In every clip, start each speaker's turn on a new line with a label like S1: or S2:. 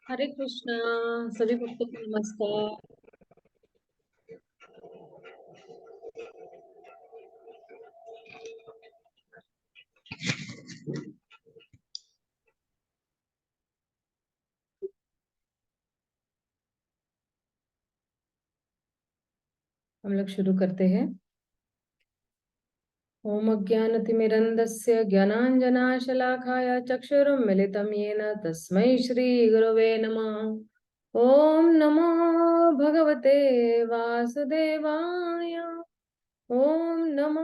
S1: हरे कृष्णा। सभी भक्तों को नमस्कार। हम लोग शुरू करते हैं। ओम अज्ञानतिमिरन्धस्य ज्ञानाञ्जनाशलाकाय चक्षुरुन्मिलितं येन तस्मै श्रीगुरवे नमः। ओम नमो भगवते वासुदेवाय। ओम नमो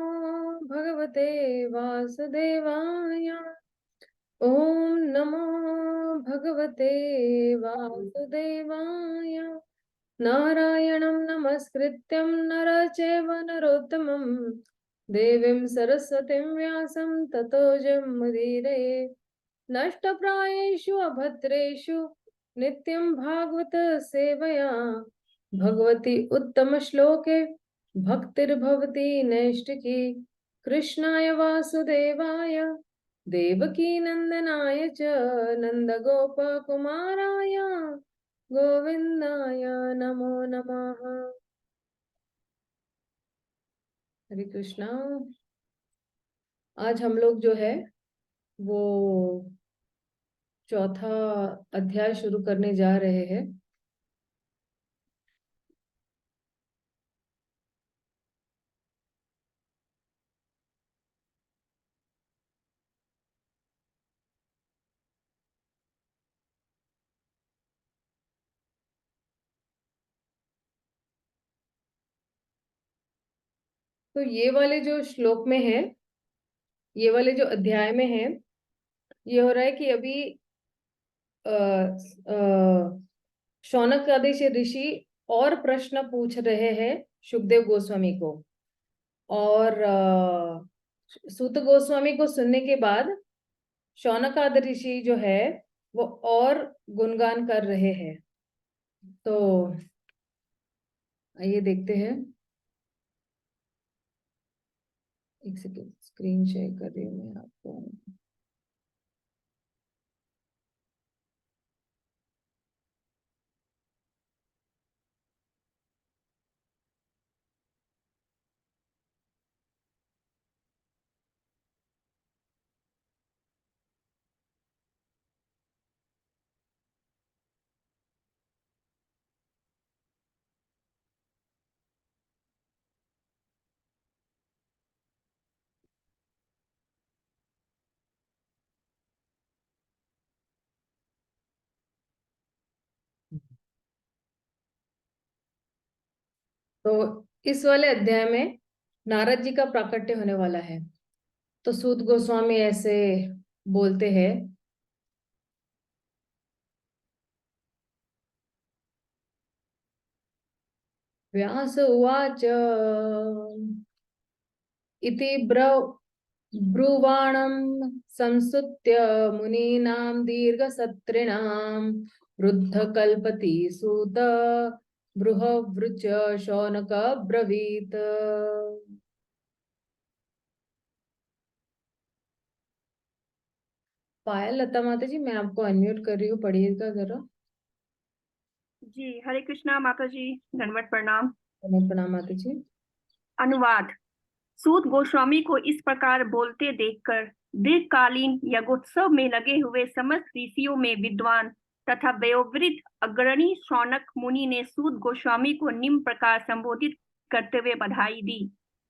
S1: भगवते वासुदेवाय। ओम नमो भगवते वासुदेवाय। नारायणं नमस्कृत्यं नर चैव नरोत्तमं देवीं सरस्वतीं व्यासं ततो जयमुदीरये। नष्टप्रायेषु अभद्रेषु नित्यं भागवत सेवया भगवती उत्तमश्लोके भक्तिर्भवति नैष्टिकी। कृष्णाय वासुदेवाय देवकी नंदनाय च नंदगोपकुमाराय गोविंदाय नमो नमः। हरे कृष्णा। आज हम लोग जो है वो चौथा अध्याय शुरू करने जा रहे हैं। तो ये वाले जो श्लोक में है, ये वाले जो अध्याय में है, ये हो रहा है कि अभी शौनक आदि से ऋषि और प्रश्न पूछ रहे हैं सुखदेव गोस्वामी को। और सूत गोस्वामी को सुनने के बाद शौनक आदि ऋषि जो है वो और गुणगान कर रहे हैं। तो आइए देखते हैं। एक सेकेंड, स्क्रीन शेयर कर रही हूँ मैं आपको। तो इस वाले अध्याय में नारद जी का प्राकट्य होने वाला है। तो सूत गोस्वामी ऐसे बोलते हैं। व्यास उवाच इति ब्रुवाणं संसुत्य मुनीनां दीर्घसत्रिणां वृद्ध कल्पति सूत बृहवृच शौनक ब्रवीत। पायल लता माता जी, मैं आपको अनम्यूट कर रही हूँ, पढ़िएगा जरा।
S2: जी, हरे कृष्णा माता जी, दंडवत प्रणाम।
S1: प्रणाम माता जी।
S2: अनुवाद। सूत गोस्वामी को इस प्रकार बोलते देखकर दीर्घकालीन यज्ञोत्सव में लगे हुए समस्त ऋषियों में विद्वान तथा वयोवृद्ध अग्रणी शौनक मुनि ने सूत गोस्वामी को निम्न प्रकार संबोधित करते हुए बधाई दी।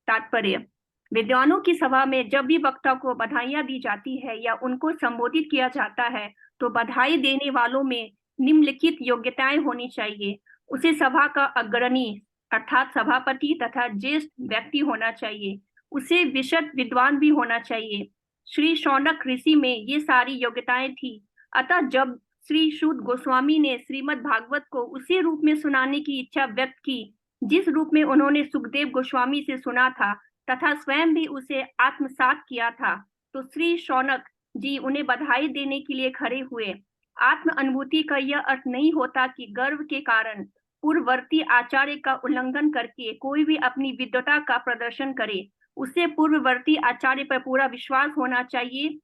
S2: तात्पर्य। विद्वानों की सभा में जब भी वक्ता को बधाइयां दी जाती है या उनको संबोधित किया जाता है, तो बधाई देने वालों में निम्नलिखित योग्यताएं होनी चाहिए। उसे सभा का अग्रणी अर्थात सभापति तथा ज्येष्ठ व्यक्ति होना चाहिए। उसे विशद विद्वान भी होना चाहिए। श्री शौनक ऋषि में ये सारी योग्यताएं थी। अतः जब श्री शुद्ध गोस्वामी ने श्रीमद् भागवत को उसी रूप में सुनाने की इच्छा व्यक्त की जिस रूप में उन्होंने सुखदेव गोस्वामी से सुना था तथा स्वयं भी उसे आत्मसात किया था, तो श्री शौनक जी उन्हें बधाई देने के लिए खड़े हुए। आत्म अनुभूति का यह अर्थ नहीं होता कि गर्व के कारण पूर्ववर्ती आचार्य का उल्लंघन करके कोई भी अपनी विद्वता का प्रदर्शन करे। उसे पूर्ववर्ती आचार्य पर पूरा विश्वास होना चाहिए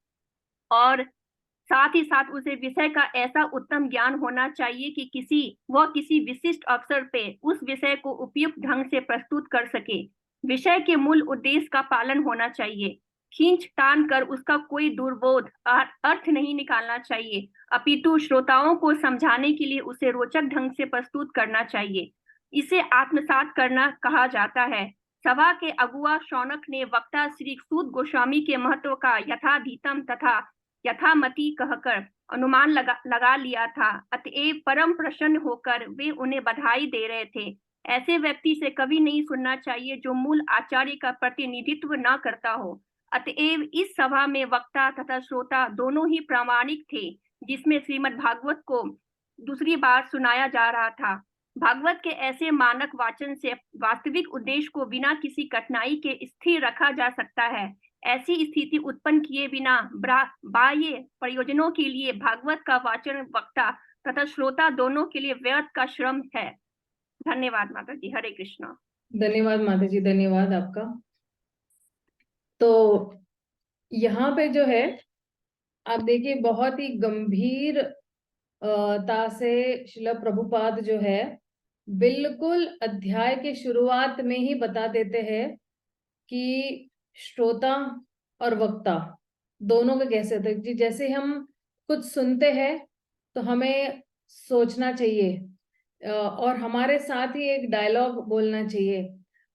S2: और साथ ही साथ उसे विषय का ऐसा उत्तम ज्ञान होना चाहिए कि किसी विशिष्ट अवसर पे उस विषय को उपयुक्त ढंग से प्रस्तुत कर सके। विषय के मूल उद्देश्य का पालन होना चाहिए। खींच तान कर उसका कोई दुर्बोध अर्थ नहीं निकालना चाहिए, अपितु श्रोताओं को समझाने के लिए उसे रोचक ढंग से प्रस्तुत करना चाहिए। इसे आत्मसात करना कहा जाता है। सभा के अगुआ शौनक ने वक्ता श्री सूत गोस्वामी के महत्व का यथाधीतम तथा यथामति कहकर अनुमान लगा लिया था। अतएव परम प्रसन्न होकर वे उन्हें बधाई दे रहे थे। ऐसे व्यक्ति से कभी नहीं सुनना चाहिए जो मूल आचार्य का प्रतिनिधित्व न करता हो। अतएव इस सभा में वक्ता तथा श्रोता दोनों ही प्रामाणिक थे, जिसमें श्रीमद् भागवत को दूसरी बार सुनाया जा रहा था। भागवत के ऐसे मानक वाचन से वास्तविक उद्देश्य को बिना किसी कठिनाई के स्थिर रखा जा सकता है। ऐसी स्थिति उत्पन्न किए बिना बाह्य प्रयोजनों के लिए भागवत का वाचन वक्ता तथा श्रोता दोनों के लिए व्यर्थ का श्रम है। धन्यवाद माता जी। हरे कृष्णा।
S1: धन्यवाद माता जी, धन्यवाद आपका। तो यहाँ पे जो है आप देखिए, बहुत ही गंभीर ता से शिला प्रभुपाद जो है बिल्कुल अध्याय के शुरुआत में ही बता देते हैं कि श्रोता और वक्ता दोनों का कैसे होता है। जैसे हम कुछ सुनते हैं तो हमें सोचना चाहिए और हमारे साथ ही एक डायलॉग बोलना चाहिए,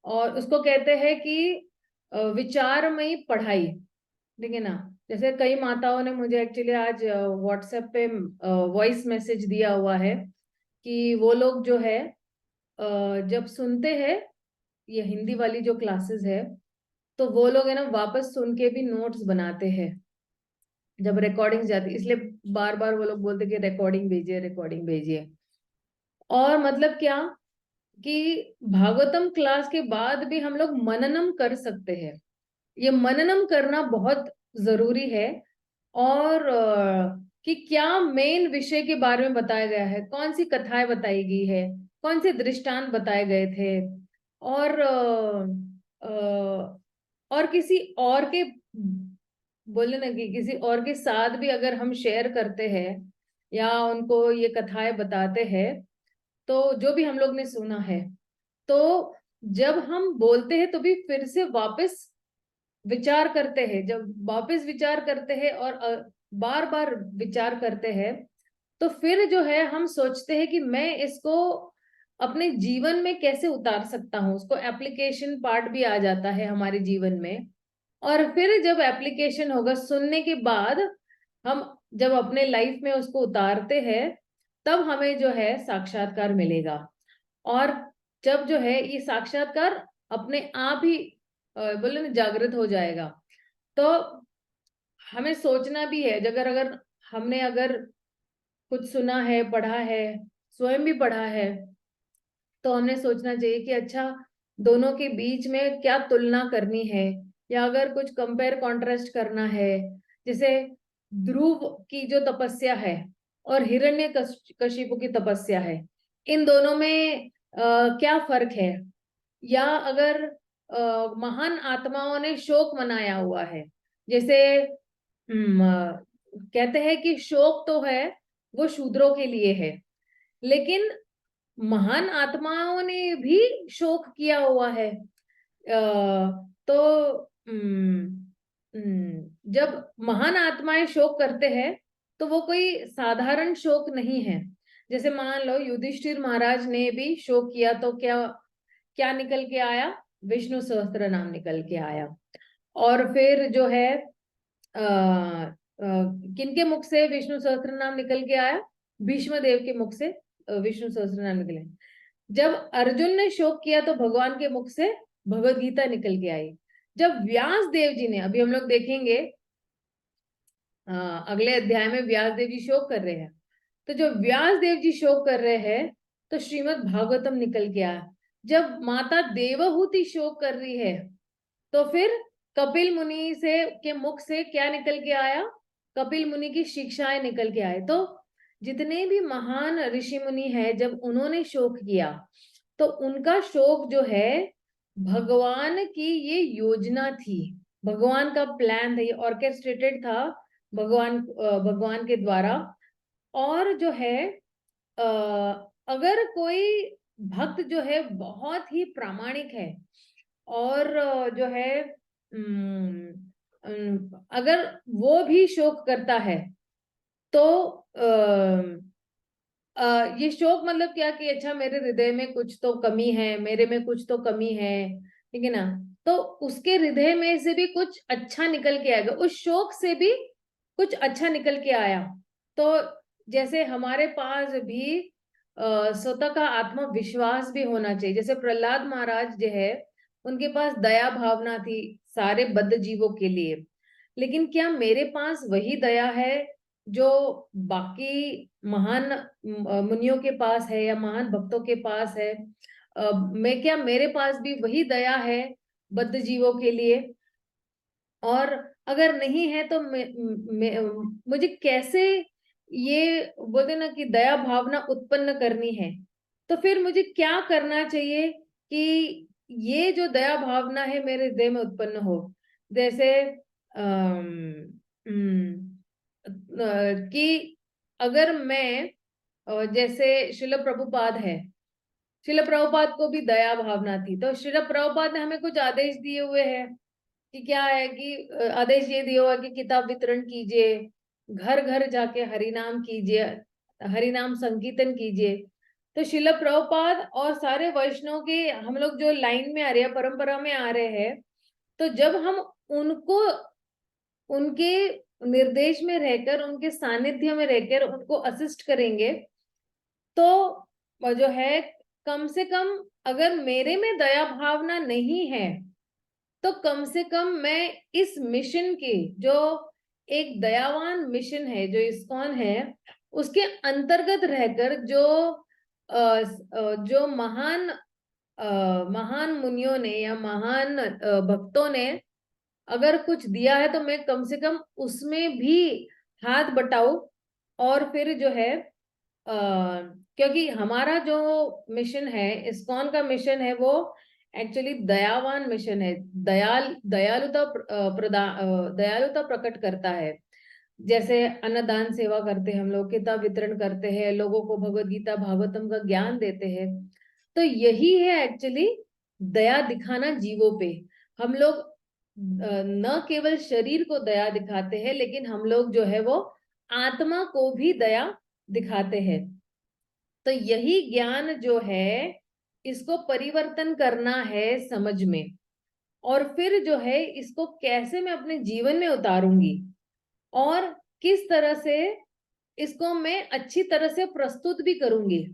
S1: और उसको कहते हैं कि विचारमयी पढ़ाई। ठीक है ना। जैसे कई माताओं ने मुझे एक्चुअली आज व्हाट्सएप पे वॉइस मैसेज दिया हुआ है कि वो लोग जो है जब सुनते हैं ये हिंदी वाली जो क्लासेस है, तो वो लोग है ना वापस सुन के भी नोट्स बनाते हैं जब रिकॉर्डिंग जाती, इसलिए बार बार वो लोग बोलते कि रिकॉर्डिंग भेजिए, रिकॉर्डिंग भेजिए। और मतलब क्या कि भागवतम क्लास के बाद भी हम लोग मननम कर सकते हैं। ये मननम करना बहुत जरूरी है। और कि क्या मेन विषय के बारे में बताया गया है, कौन सी कथाएं बताई गई है, कौन से दृष्टांत बताए गए थे, और और किसी और के बोले ना कि किसी और के साथ भी अगर हम शेयर करते हैं या उनको ये कथाएं बताते हैं, तो जो भी हम लोग ने सुना है, तो जब हम बोलते हैं तो भी फिर से वापस विचार करते हैं। जब वापस विचार करते हैं और बार बार विचार करते हैं, तो फिर जो है हम सोचते हैं कि मैं इसको अपने जीवन में कैसे उतार सकता हूँ। उसको एप्लीकेशन पार्ट भी आ जाता है हमारे जीवन में। और फिर जब एप्लीकेशन होगा सुनने के बाद, हम जब अपने लाइफ में उसको उतारते हैं, तब हमें जो है साक्षात्कार मिलेगा। और जब जो है ये साक्षात्कार अपने आप ही बोले ना जागृत हो जाएगा। तो हमें सोचना भी है, अगर अगर हमने अगर कुछ सुना है, पढ़ा है, स्वयं भी पढ़ा है, तो हमने सोचना चाहिए कि अच्छा दोनों के बीच में क्या तुलना करनी है, या अगर कुछ कंपेयर कॉन्ट्रास्ट करना है। जैसे ध्रुव की जो तपस्या है और हिरण्य कशिपु की तपस्या है, इन दोनों में क्या फर्क है। या अगर महान आत्माओं ने शोक मनाया हुआ है, जैसे कहते हैं कि शोक तो है वो शूद्रों के लिए है, लेकिन महान आत्माओं ने भी शोक किया हुआ है। तो जब महान आत्माएं शोक करते हैं तो वो कोई साधारण शोक नहीं है। जैसे मान लो युधिष्ठिर महाराज ने भी शोक किया तो क्या क्या निकल के आया? विष्णु सहस्त्र नाम निकल के आया। और फिर जो है किनके मुख से विष्णु सहस्त्र नाम निकल के आया? भीष्म देव के मुख से विष्णु सहस्त्र नाम निकले। जब अर्जुन ने शोक किया तो भगवान के मुख से भगवत गीता निकल के आई। जब व्यास देव जी ने, अभी हम लोग देखेंगे अगले अध्याय में व्यास देव जी शोक कर रहे हैं, तो जो व्यास देव जी शोक कर रहे हैं तो श्रीमद् भागवतम निकल के आया। जब माता देवहूति शोक कर रही है तो फिर कपिल मुनि से के मुख से क्या निकल के आया? कपिल मुनि की शिक्षाएं निकल के आए। तो जितने भी महान ऋषि मुनि हैं, जब उन्होंने शोक किया तो उनका शोक जो है भगवान की ये योजना थी, भगवान का प्लान था, ये ऑर्केस्ट्रेटेड था भगवान के द्वारा। और जो है अगर कोई भक्त जो है बहुत ही प्रामाणिक है और जो है अगर वो भी शोक करता है तो ये शोक मतलब क्या कि अच्छा मेरे हृदय में कुछ तो कमी है, मेरे में कुछ तो कमी है, ठीक है ना? तो उसके हृदय में से भी कुछ अच्छा निकल के आएगा, उस शोक से भी कुछ अच्छा निकल के आया। तो जैसे हमारे पास भी स्वतः का आत्मविश्वास भी होना चाहिए। जैसे प्रहलाद महाराज जो है उनके पास दया भावना थी सारे बद्ध जीवों के लिए, लेकिन क्या मेरे पास वही दया है जो बाकी महान मुनियों के पास है या महान भक्तों के पास है? मैं क्या मेरे पास भी वही दया है बद्ध जीवों के लिए? और अगर नहीं है तो मुझे कैसे ये बोलते ना कि दया भावना उत्पन्न करनी है? तो फिर मुझे क्या करना चाहिए कि ये जो दया भावना है मेरे हृदय में उत्पन्न हो? जैसे कि अगर मैं जैसे शिल प्रभुपाद है, शिल प्रभुपाद को भी दया भावना थी, तो शिल प्रभुपाद ने हमें कुछ आदेश दिए हुए हैं कि क्या है कि आदेश ये दिया हुआ है कि किताब वितरण कीजिए, घर घर जाके हरि नाम कीजिए, हरि नाम संकीर्तन कीजिए। तो शिल प्रभुपाद और सारे वैष्णव के हम लोग जो लाइन में आ रहे हैं, परंपरा में आ रहे हैं, तो जब हम उनको उनके निर्देश में रहकर, उनके सानिध्य में रहकर उनको असिस्ट करेंगे तो जो है कम से कम अगर मेरे में दया भावना नहीं है तो कम से कम मैं इस मिशन की जो एक दयावान मिशन है जो इस्कॉन है उसके अंतर्गत रहकर जो महान मुनियों ने या महान भक्तों ने अगर कुछ दिया है तो मैं कम से कम उसमें भी हाथ बटाऊं। और फिर जो है क्योंकि हमारा जो मिशन है, इस्कॉन का मिशन है, वो एक्चुअली दयावान मिशन है। दयालुता प्रकट करता है। जैसे अन्नदान सेवा करते हैं हम लोग, किताब वितरण करते हैं, लोगों को भगवत गीता भागवतम का ज्ञान देते हैं, तो यही है एक्चुअली दया दिखाना जीवों पे। हम लोग न केवल शरीर को दया दिखाते हैं, लेकिन हम लोग जो है वो आत्मा को भी दया दिखाते हैं। तो यही ज्ञान जो है इसको परिवर्तन करना है समझ में, और फिर जो है इसको कैसे मैं अपने जीवन में उतारूंगी और किस तरह से इसको मैं अच्छी तरह से प्रस्तुत भी करूंगी।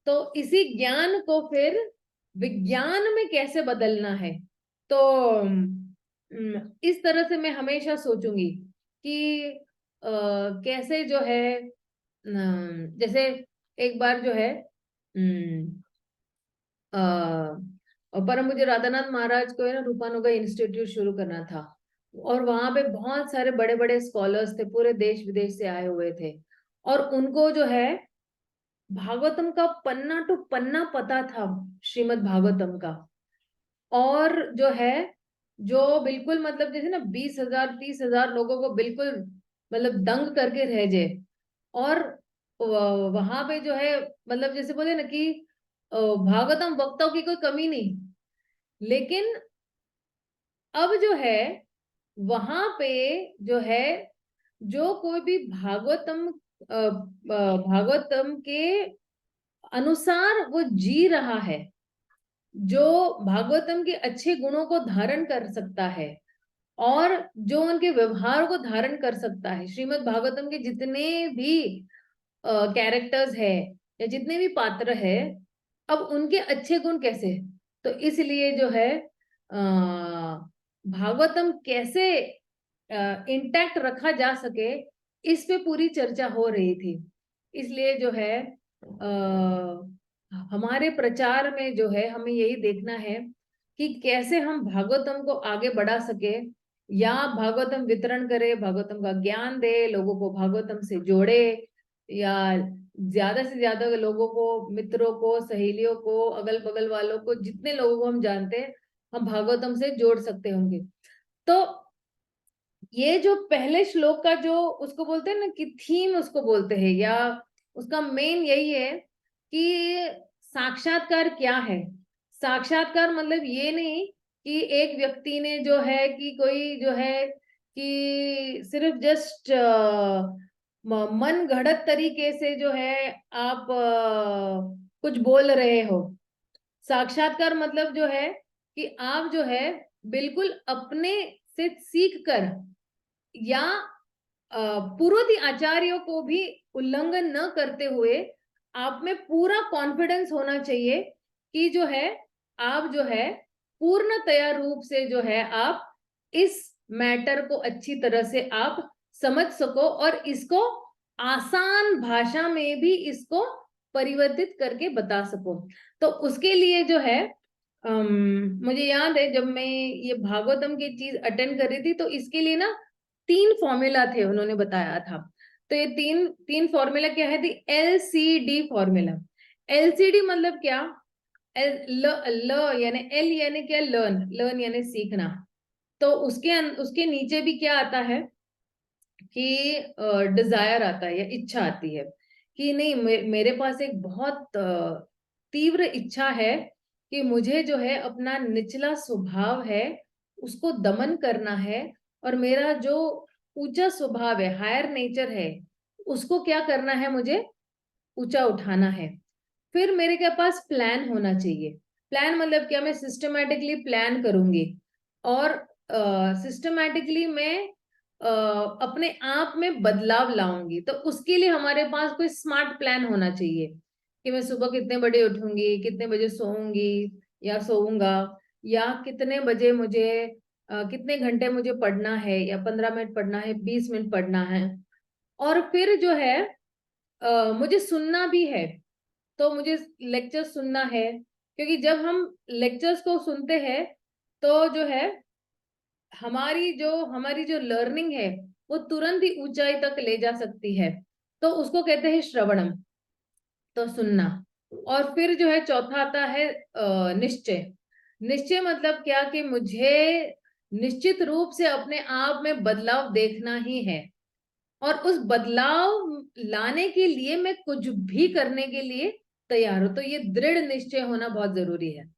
S1: तो इसी ज्ञान को फिर विज्ञान में कैसे बदलना है, तो इस तरह से मैं हमेशा सोचूंगी कि कैसे जो है जैसे एक बार जो है परम मुझे राधानाथ महाराज को है ना रूपानुगा इंस्टीट्यूट शुरू करना था, और वहां पे बहुत सारे बड़े बड़े स्कॉलर्स थे, पूरे देश विदेश से आए हुए थे, और उनको जो है भागवतम का पन्ना टू पन्ना पता था, श्रीमद् भागवतम का। और जो है जो बिल्कुल मतलब जैसे ना 20,000 30,000 लोगों को बिल्कुल मतलब दंग करके रह जाए। और वहां पे जो है मतलब जैसे बोले ना कि भागवतम वक्ताओं की कोई कमी नहीं, लेकिन अब जो है वहां पे जो है जो कोई भी भागवतम के अनुसार वो जी रहा है, जो भागवतम के अच्छे गुणों को धारण कर सकता है और जो उनके व्यवहार को धारण कर सकता है, श्रीमद् भागवतम के जितने भी कैरेक्टर्स है या जितने भी पात्र है, अब उनके अच्छे गुण कैसे, तो इसलिए जो है भागवतम कैसे इंटैक्ट रखा जा सके, इस पे पूरी चर्चा हो रही थी। इसलिए जो है हमारे प्रचार में जो है हमें यही देखना है कि कैसे हम भागवतम को आगे बढ़ा सके, या भागवतम वितरण करे, भागवतम का ज्ञान दे, लोगों को भागवतम से जोड़े, या ज्यादा से ज्यादा लोगों को, मित्रों को, सहेलियों को, अगल बगल वालों को, जितने लोगों को हम जानते हैं, हम भागवतम से जोड़ सकते होंगे। तो ये जो पहले श्लोक का जो उसको बोलते हैं ना कि थीम उसको बोलते हैं, या उसका मेन यही है कि साक्षात्कार क्या है। साक्षात्कार मतलब ये नहीं कि एक व्यक्ति ने जो है कि कोई जो है कि सिर्फ जस्ट मन घड़त तरीके से जो है आप कुछ बोल रहे हो। साक्षात्कार मतलब जो है कि आप जो है बिल्कुल अपने से सीख कर, या पूर्ववर्ती आचार्यों को भी उल्लंघन न करते हुए, आप में पूरा कॉन्फिडेंस होना चाहिए कि जो है आप जो है पूर्णतया रूप से जो है आप इस मैटर को अच्छी तरह से आप समझ सको और इसको आसान भाषा में भी इसको परिवर्तित करके बता सको। तो उसके लिए जो है मुझे याद है जब मैं ये भागवतम की चीज अटेंड कर रही थी, तो इसके लिए ना 3 फॉर्मूला थे, उन्होंने बताया था। तो ये तीन तीन फॉर्मूला क्या है, LCD फॉर्मूला। LCD मतलब क्या, ल यानी एल यानी क्या, लर्न, लर्न यानी सीखना। तो उसके नीचे भी क्या आता है कि डिजायर आता है या इच्छा आती है कि नहीं, मेरे पास एक बहुत तीव्र इच्छा है कि मुझे जो है अपना निचला स्वभाव है उसको दमन करना है, और मेरा जो ऊंचा स्वभाव है, हायर नेचर है, उसको क्या करना है, मुझे ऊंचा उठाना है। फिर मेरे के पास प्लान होना चाहिए। प्लान मतलब क्या, मैं सिस्टमेटिकली प्लान करूंगी और सिस्टमेटिकली मैं अपने आप में बदलाव लाऊंगी। तो उसके लिए हमारे पास कोई स्मार्ट प्लान होना चाहिए कि मैं सुबह कितने बजे उठूंगी, कितने बजे सोऊंगी या सोऊंगा, या कितने बजे मुझे कितने घंटे मुझे पढ़ना है, या 15 मिनट पढ़ना है, 20 मिनट पढ़ना है। और फिर जो है मुझे सुनना भी है, तो मुझे लेक्चर सुनना है, क्योंकि जब हम लेक्चर्स को सुनते हैं तो जो है हमारी जो लर्निंग है वो तुरंत ही ऊंचाई तक ले जा सकती है। तो उसको कहते हैं श्रवणम, तो सुनना। और फिर जो है चौथा आता है निश्चय। निश्चय मतलब क्या कि मुझे निश्चित रूप से अपने आप में बदलाव देखना ही है, और उस बदलाव लाने के लिए मैं कुछ भी करने के लिए तैयार हूं। तो ये दृढ़ निश्चय होना बहुत जरूरी है।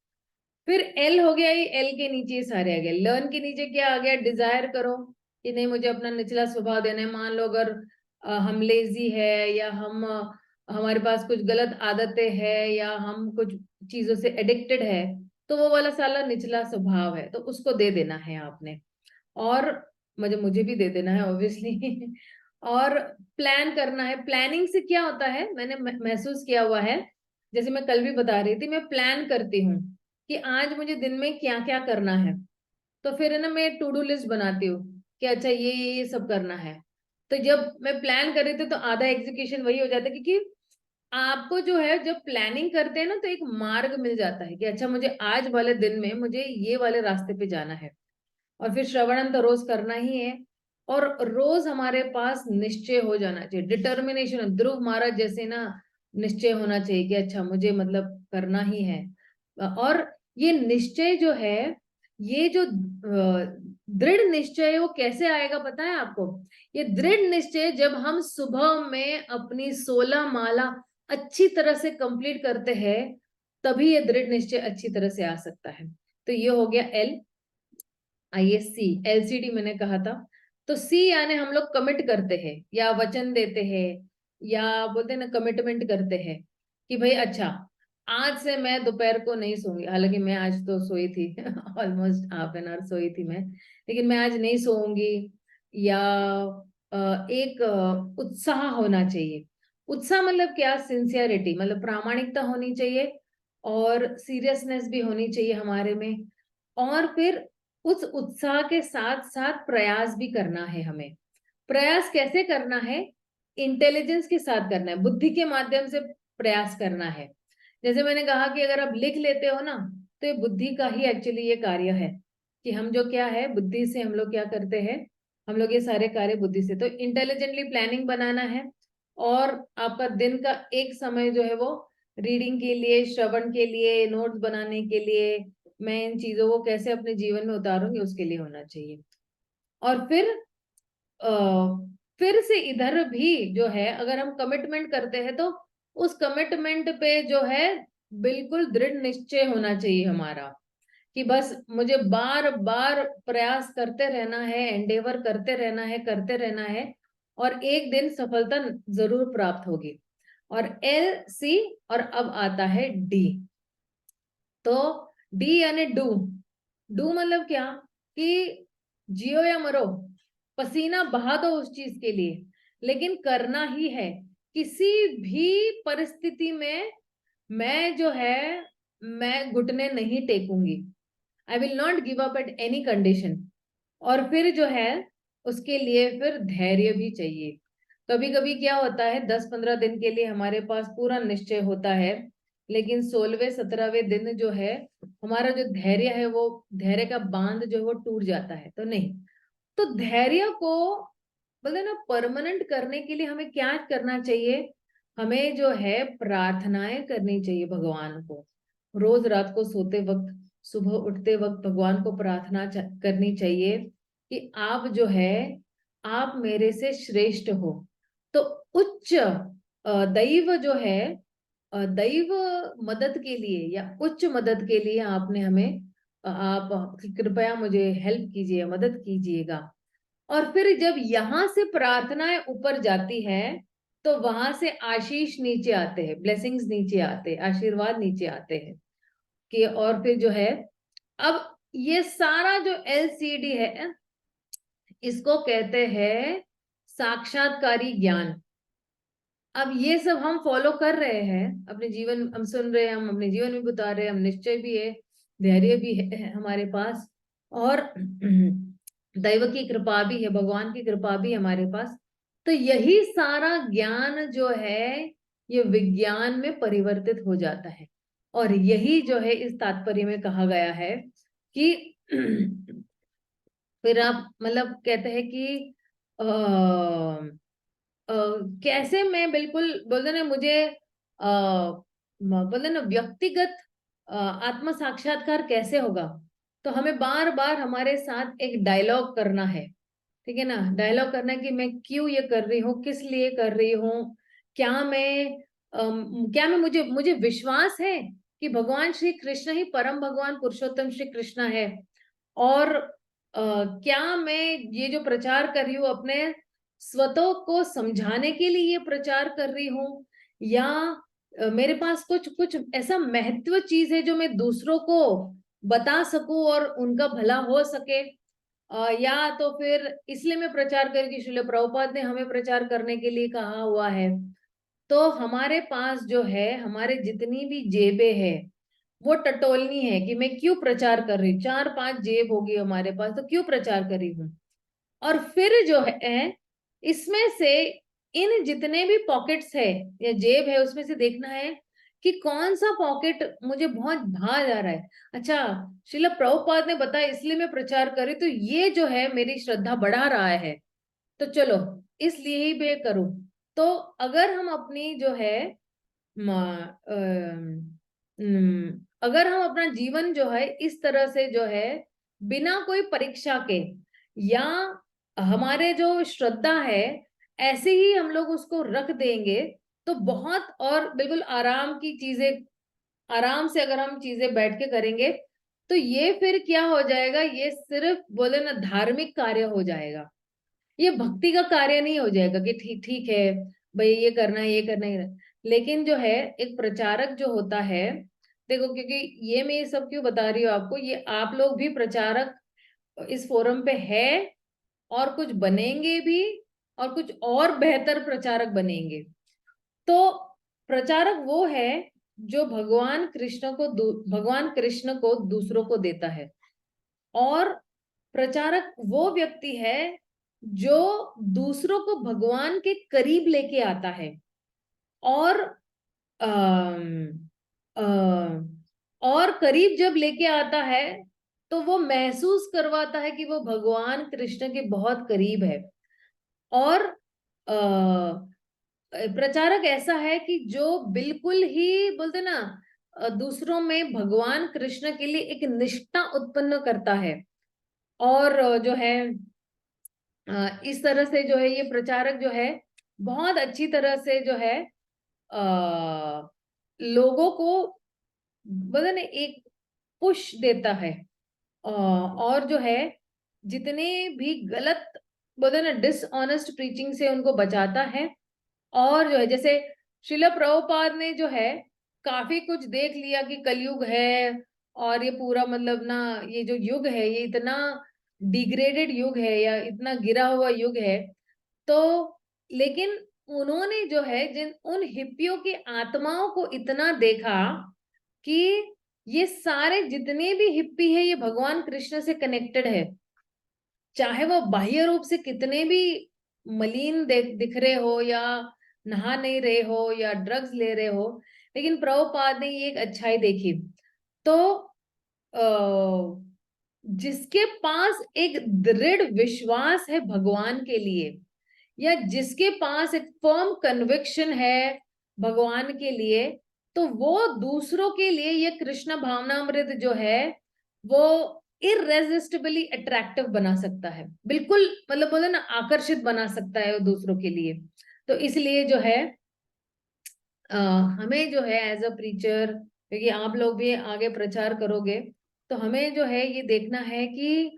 S1: फिर एल हो गया, ये एल के नीचे ये सारे आ गए। लर्न के नीचे क्या आ गया, डिजायर करो कि नहीं, मुझे अपना निचला स्वभाव देना है। मान लो अगर हम लेजी है, या हमारे पास कुछ गलत आदतें हैं, या हम कुछ चीजों से एडिक्टेड है, तो वो वाला साला निचला स्वभाव है, तो उसको दे देना है आपने। और मुझे भी दे देना है ऑब्वियसली। और प्लान करना है। प्लानिंग से क्या होता है, मैंने महसूस किया हुआ है, जैसे मैं कल भी बता रही थी, मैं प्लान करती हूँ कि आज मुझे दिन में क्या क्या करना है। तो फिर है ना, मैं टू डू लिस्ट बनाती हूँ कि अच्छा ये सब करना है। तो जब मैं प्लान कर रही थी तो आधा एग्जीक्यूशन वही हो जाता है, क्योंकि आपको जो है जब प्लानिंग करते हैं ना तो एक मार्ग मिल जाता है कि अच्छा मुझे आज वाले दिन में मुझे ये वाले रास्ते पे जाना है। और फिर श्रवणम तो रोज करना ही है, और रोज हमारे पास निश्चय हो जाना चाहिए, डिटर्मिनेशन, ध्रुव महाराज जैसे ना निश्चय होना चाहिए कि अच्छा मुझे मतलब करना ही है। और ये निश्चय जो है, ये जो दृढ़ निश्चय वो कैसे आएगा पता है आपको? ये दृढ़ निश्चय जब हम सुबह में अपनी 16 माला अच्छी तरह से कंप्लीट करते हैं, तभी ये दृढ़ निश्चय अच्छी तरह से आ सकता है। तो ये हो गया एल। आइए सी, एलसीडी मैंने कहा था। तो सी यानी हम लोग कमिट करते हैं या वचन देते हैं या बोलते हैं ना कमिटमेंट करते हैं कि भाई अच्छा आज से मैं दोपहर को नहीं सोऊंगी। हालांकि मैं आज तो सोई थी ऑलमोस्ट हाफ एन आवर सोई थी मैं, लेकिन मैं आज नहीं सोऊंगी। या एक उत्साह होना चाहिए। उत्साह मतलब क्या? सिंसियरिटी, मतलब प्रामाणिकता होनी चाहिए और सीरियसनेस भी होनी चाहिए हमारे में। और फिर उस उत्साह के साथ साथ प्रयास भी करना है हमें। प्रयास कैसे करना है? इंटेलिजेंस के साथ करना है, बुद्धि के माध्यम से प्रयास करना है। जैसे मैंने कहा कि अगर आप लिख लेते हो ना, तो ये बुद्धि का ही एक्चुअली ये कार्य है कि हम जो क्या है बुद्धि से हम लोग क्या करते हैं, हम लोग ये सारे कार्य बुद्धि से। तो इंटेलिजेंटली प्लानिंग बनाना है और आपका दिन का एक समय जो है वो रीडिंग के लिए, श्रवण के लिए, नोट्स बनाने के लिए, मैं इन चीजों को कैसे अपने जीवन में उतारूंगी उसके लिए होना चाहिए। और अ, फिर से इधर भी जो है अगर हम कमिटमेंट करते हैं तो उस कमिटमेंट पे जो है बिल्कुल दृढ़ निश्चय होना चाहिए हमारा कि बस मुझे बार बार प्रयास करते रहना है, एंडेवर करते रहना है और एक दिन सफलता जरूर प्राप्त होगी। और एल सी, और अब आता है डी। तो डी यानी डू। डू मतलब क्या? कि जियो या मरो, पसीना बहा दो उस चीज के लिए, लेकिन करना ही है। किसी भी परिस्थिति में मैं जो है मैं घुटने नहीं टेकूंगी। I will not give up at any condition. और फिर जो है उसके लिए फिर धैर्य भी चाहिए। कभी कभी क्या होता है 10-15 दिन के लिए हमारे पास पूरा निश्चय होता है, लेकिन 16वें 17वें दिन जो है हमारा जो धैर्य है वो धैर्य का बांध जो है वो टूट जाता है। तो नहीं, तो धैर्य को बोले ना परमानेंट करने के लिए हमें क्या करना चाहिए? हमें जो है प्रार्थनाएं करनी चाहिए भगवान को। रोज रात को सोते वक्त, सुबह उठते वक्त भगवान को प्रार्थना करनी चाहिए कि आप जो है आप मेरे से श्रेष्ठ हो। तो उच्च दैव जो है, दैव मदद के लिए या उच्च मदद के लिए आपने हमें आप कृपया मुझे हेल्प कीजिए, मदद कीजिएगा। और फिर जब यहां से प्रार्थनाएं ऊपर जाती है तो वहां से आशीष नीचे आते हैं, ब्लेसिंग्स नीचे आते हैं, आशीर्वाद नीचे आते हैं कि और फिर जो है अब ये सारा जो एलसीडी है इसको कहते हैं साक्षात्कारी ज्ञान। अब ये सब हम फॉलो कर रहे हैं अपने जीवन, हम सुन रहे हैं, हम अपने जीवन में बता रहे हैं, हम निश्चय भी है, धैर्य भी है हमारे पास और दैव की कृपा भी है, भगवान की कृपा भी हमारे पास। तो यही सारा ज्ञान जो है ये विज्ञान में परिवर्तित हो जाता है। और यही जो है इस तात्पर्य में कहा गया है कि फिर आप मतलब कहते हैं कि कैसे मैं बिल्कुल बोलते ना मुझे बोलते ना व्यक्तिगत आत्म साक्षात्कार कैसे होगा? तो हमें बार बार हमारे साथ एक डायलॉग करना है। ठीक है ना, डायलॉग करना है कि मैं क्यों ये कर रही हूँ, किस लिए कर रही हूँ, क्या मैं मुझे मुझे विश्वास है कि भगवान श्री कृष्ण ही परम भगवान पुरुषोत्तम श्री कृष्ण है। और क्या मैं ये जो प्रचार कर रही हूँ अपने स्वतों को समझाने के लिए ये प्रचार कर रही हूँ, या मेरे पास कुछ कुछ ऐसा महत्व चीज है जो मैं दूसरों को बता सकूं और उनका भला हो सके। या तो फिर इसलिए मैं प्रचार करेगी, श्रील प्रभुपाद ने हमें प्रचार करने के लिए कहा हुआ है। तो हमारे पास जो है हमारे जितनी भी जेबें है वो टटोलनी है कि मैं क्यों प्रचार कर रही हूँ। 4-5 जेब होगी हमारे पास तो क्यों प्रचार कर रही हूँ। और फिर जो है इसमें से इन जितने भी पॉकेट्स है या जेब है उसमें से देखना है कि कौन सा पॉकेट मुझे बहुत भा जा रहा है। अच्छा, श्रील प्रभुपाद ने बताया इसलिए मैं प्रचार कर रही, तो ये जो है मेरी श्रद्धा बढ़ा रहा है, तो चलो इसलिए ही मैं करूं। तो अगर हम अपनी जो है अगर हम अपना जीवन जो है इस तरह से जो है बिना कोई परीक्षा के, या हमारे जो श्रद्धा है ऐसे ही हम लोग उसको रख देंगे, तो बहुत और बिल्कुल आराम की चीजें, आराम से अगर हम चीजें बैठ के करेंगे, तो ये फिर क्या हो जाएगा, ये सिर्फ बोले ना धार्मिक कार्य हो जाएगा, ये भक्ति का कार्य नहीं हो जाएगा कि ठीक ठीक है भाई ये करना है ये करना है। लेकिन जो है एक प्रचारक जो होता है, देखो क्योंकि ये मैं ये सब क्यों बता रही हूँ आपको, ये आप लोग भी प्रचारक इस फोरम पे है, और कुछ बनेंगे भी, और कुछ और बेहतर प्रचारक बनेंगे। तो प्रचारक वो है जो भगवान कृष्ण को दूसरों को देता है, और प्रचारक वो व्यक्ति है जो दूसरों को भगवान के करीब लेके आता है, और अम, और करीब जब लेके आता है तो वो महसूस करवाता है कि वो भगवान कृष्ण के बहुत करीब है। और प्रचारक ऐसा है कि जो बिल्कुल ही बोलते ना दूसरों में भगवान कृष्ण के लिए एक निष्ठा उत्पन्न करता है, और जो है इस तरह से जो है ये प्रचारक जो है बहुत अच्छी तरह से जो है लोगों को बोलते ना एक पुश देता है, और जो है जितने भी गलत बोलते ना डिसऑनेस्ट प्रीचिंग से उनको बचाता है। और जो है जैसे श्रील प्रभुपाद ने जो है काफी कुछ देख लिया कि कलयुग है, और ये पूरा मतलब ना ये जो युग है ये इतना डिग्रेडेड युग है या इतना गिरा हुआ युग है। तो लेकिन उन्होंने जो है जिन उन हिप्पियों की आत्माओं को इतना देखा कि ये सारे जितने भी हिप्पी है ये भगवान कृष्ण से कनेक्टेड है, चाहे वो बाह्य रूप से कितने भी मलिन दिख रहे हो, या नहा नहीं रहे हो, या ड्रग्स ले रहे हो, लेकिन प्रभुपाद ने ये एक अच्छाई देखी। तो जिसके पास एक दृढ़ विश्वास है भगवान के लिए, या जिसके पास एक फर्म कन्विक्शन है भगवान के लिए, तो वो दूसरों के लिए ये कृष्ण भावनामृत जो है वो इरेजिस्टिबली अट्रैक्टिव बना सकता है, बिल्कुल मतलब बोले ना आकर्षित बना सकता है वो दूसरों के लिए। तो इसलिए जो है हमें जो है एज अ प्रीचर, क्योंकि आप लोग भी आगे प्रचार करोगे, तो हमें जो है ये देखना है कि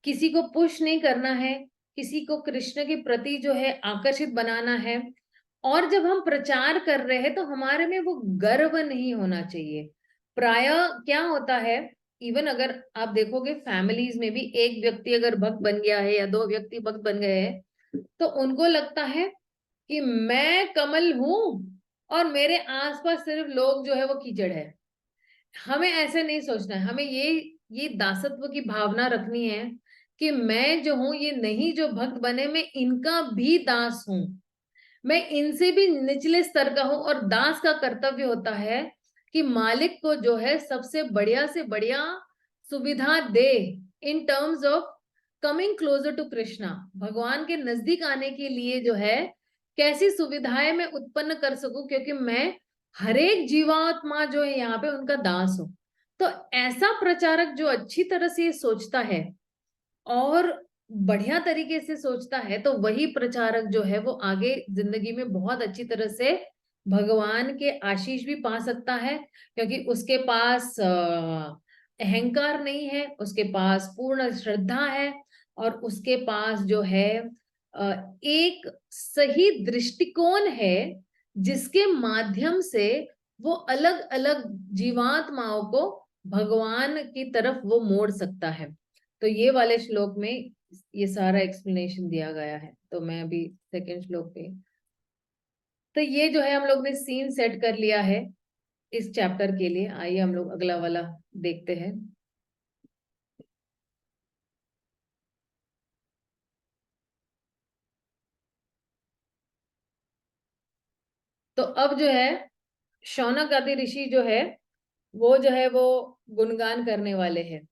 S1: किसी को पुश नहीं करना है, किसी को कृष्ण के प्रति जो है आकर्षित बनाना है। और जब हम प्रचार कर रहे हैं तो हमारे में वो गर्व नहीं होना चाहिए। प्राय क्या होता है, इवन अगर आप देखोगे फैमिलीज में भी एक व्यक्ति अगर भक्त बन गया है या दो व्यक्ति भक्त बन गए हैं, तो उनको लगता है कि मैं कमल हूं और मेरे आसपास सिर्फ लोग जो है वो कीचड़ है। हमें ऐसे नहीं सोचना है, हमें ये दासत्व की भावना रखनी है कि मैं जो हूं ये नहीं जो भक्त बने मैं इनका भी दास हूं, मैं इनसे भी निचले स्तर का हूं। और दास का कर्तव्य होता है कि मालिक को जो है सबसे बढ़िया से बढ़िया सुविधा दे, in terms of coming closer to Krishna, भगवान के नजदीक आने के लिए जो है कैसी सुविधाएं मैं उत्पन्न कर सकूं, क्योंकि मैं हर एक जीवात्मा जो है यहाँ पे उनका दास हूं। तो ऐसा प्रचारक जो अच्छी तरह से ये सोचता है और बढ़िया तरीके से सोचता है, तो वही प्रचारक जो है वो आगे जिंदगी में बहुत अच्छी तरह से भगवान के आशीष भी पा सकता है, क्योंकि उसके पास अहंकार नहीं है, उसके पास पूर्ण श्रद्धा है, और उसके पास जो है एक सही दृष्टिकोण है जिसके माध्यम से वो अलग अलग जीवात्माओं को भगवान की तरफ वो मोड़ सकता है। तो ये वाले श्लोक में ये सारा एक्सप्लेनेशन दिया गया है। तो मैं अभी सेकंड श्लोक पे, तो ये जो है हम लोग ने सीन सेट कर लिया है इस चैप्टर के लिए। आइए हम लोग अगला वाला देखते हैं। तो अब जो है शौनक आदि ऋषि जो है वो गुणगान करने वाले हैं।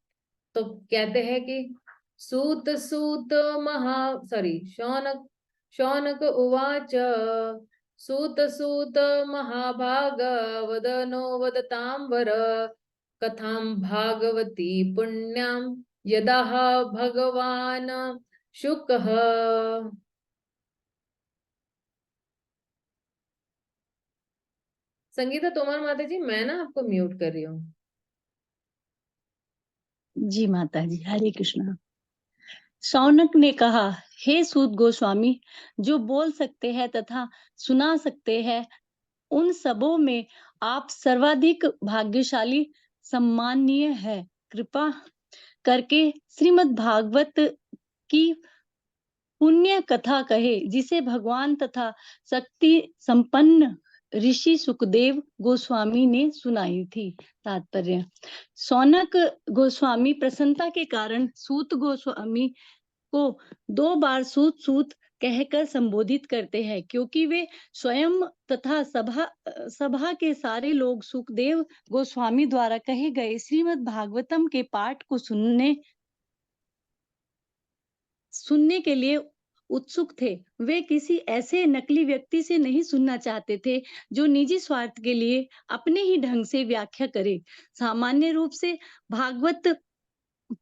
S1: तो कहते हैं कि सूत सूत महा सॉरी शौनक शौनक उवाच सूत सूत महाभाग वदनो वदतांबर कथां भागवती पुण्यां यदाह भगवान शुकः। संगीता तोमर माता जी, मैं ना आपको म्यूट कर रही हूँ।
S3: जी माता जी, हरे कृष्णा। शौनक ने कहा, हे सूत गोस्वामी, जो बोल सकते हैं तथा सुना सकते हैं, उन सबों में आप सर्वाधिक भाग्यशाली सम्माननीय है। कृपा करके श्रीमद् भागवत की पुण्य कथा कहे, जिसे भगवान तथा शक्ति संपन्न ऋषि सुखदेव गोस्वामी ने सुनाई थी। तात्पर्य: शौनक गोस्वामी प्रसन्नता के कारण सूत गोस्वामी को 2 बार सूत सूत कहकर संबोधित करते हैं, क्योंकि वे स्वयं तथा सभा के सारे लोग सुखदेव गोस्वामी द्वारा कहे गए श्रीमद् भागवतम के पाठ को सुनने के लिए उत्सुक थे। वे किसी ऐसे नकली व्यक्ति से नहीं सुनना चाहते थे जो निजी स्वार्थ के लिए अपने ही ढंग से व्याख्या करे। सामान्य रूप से भागवत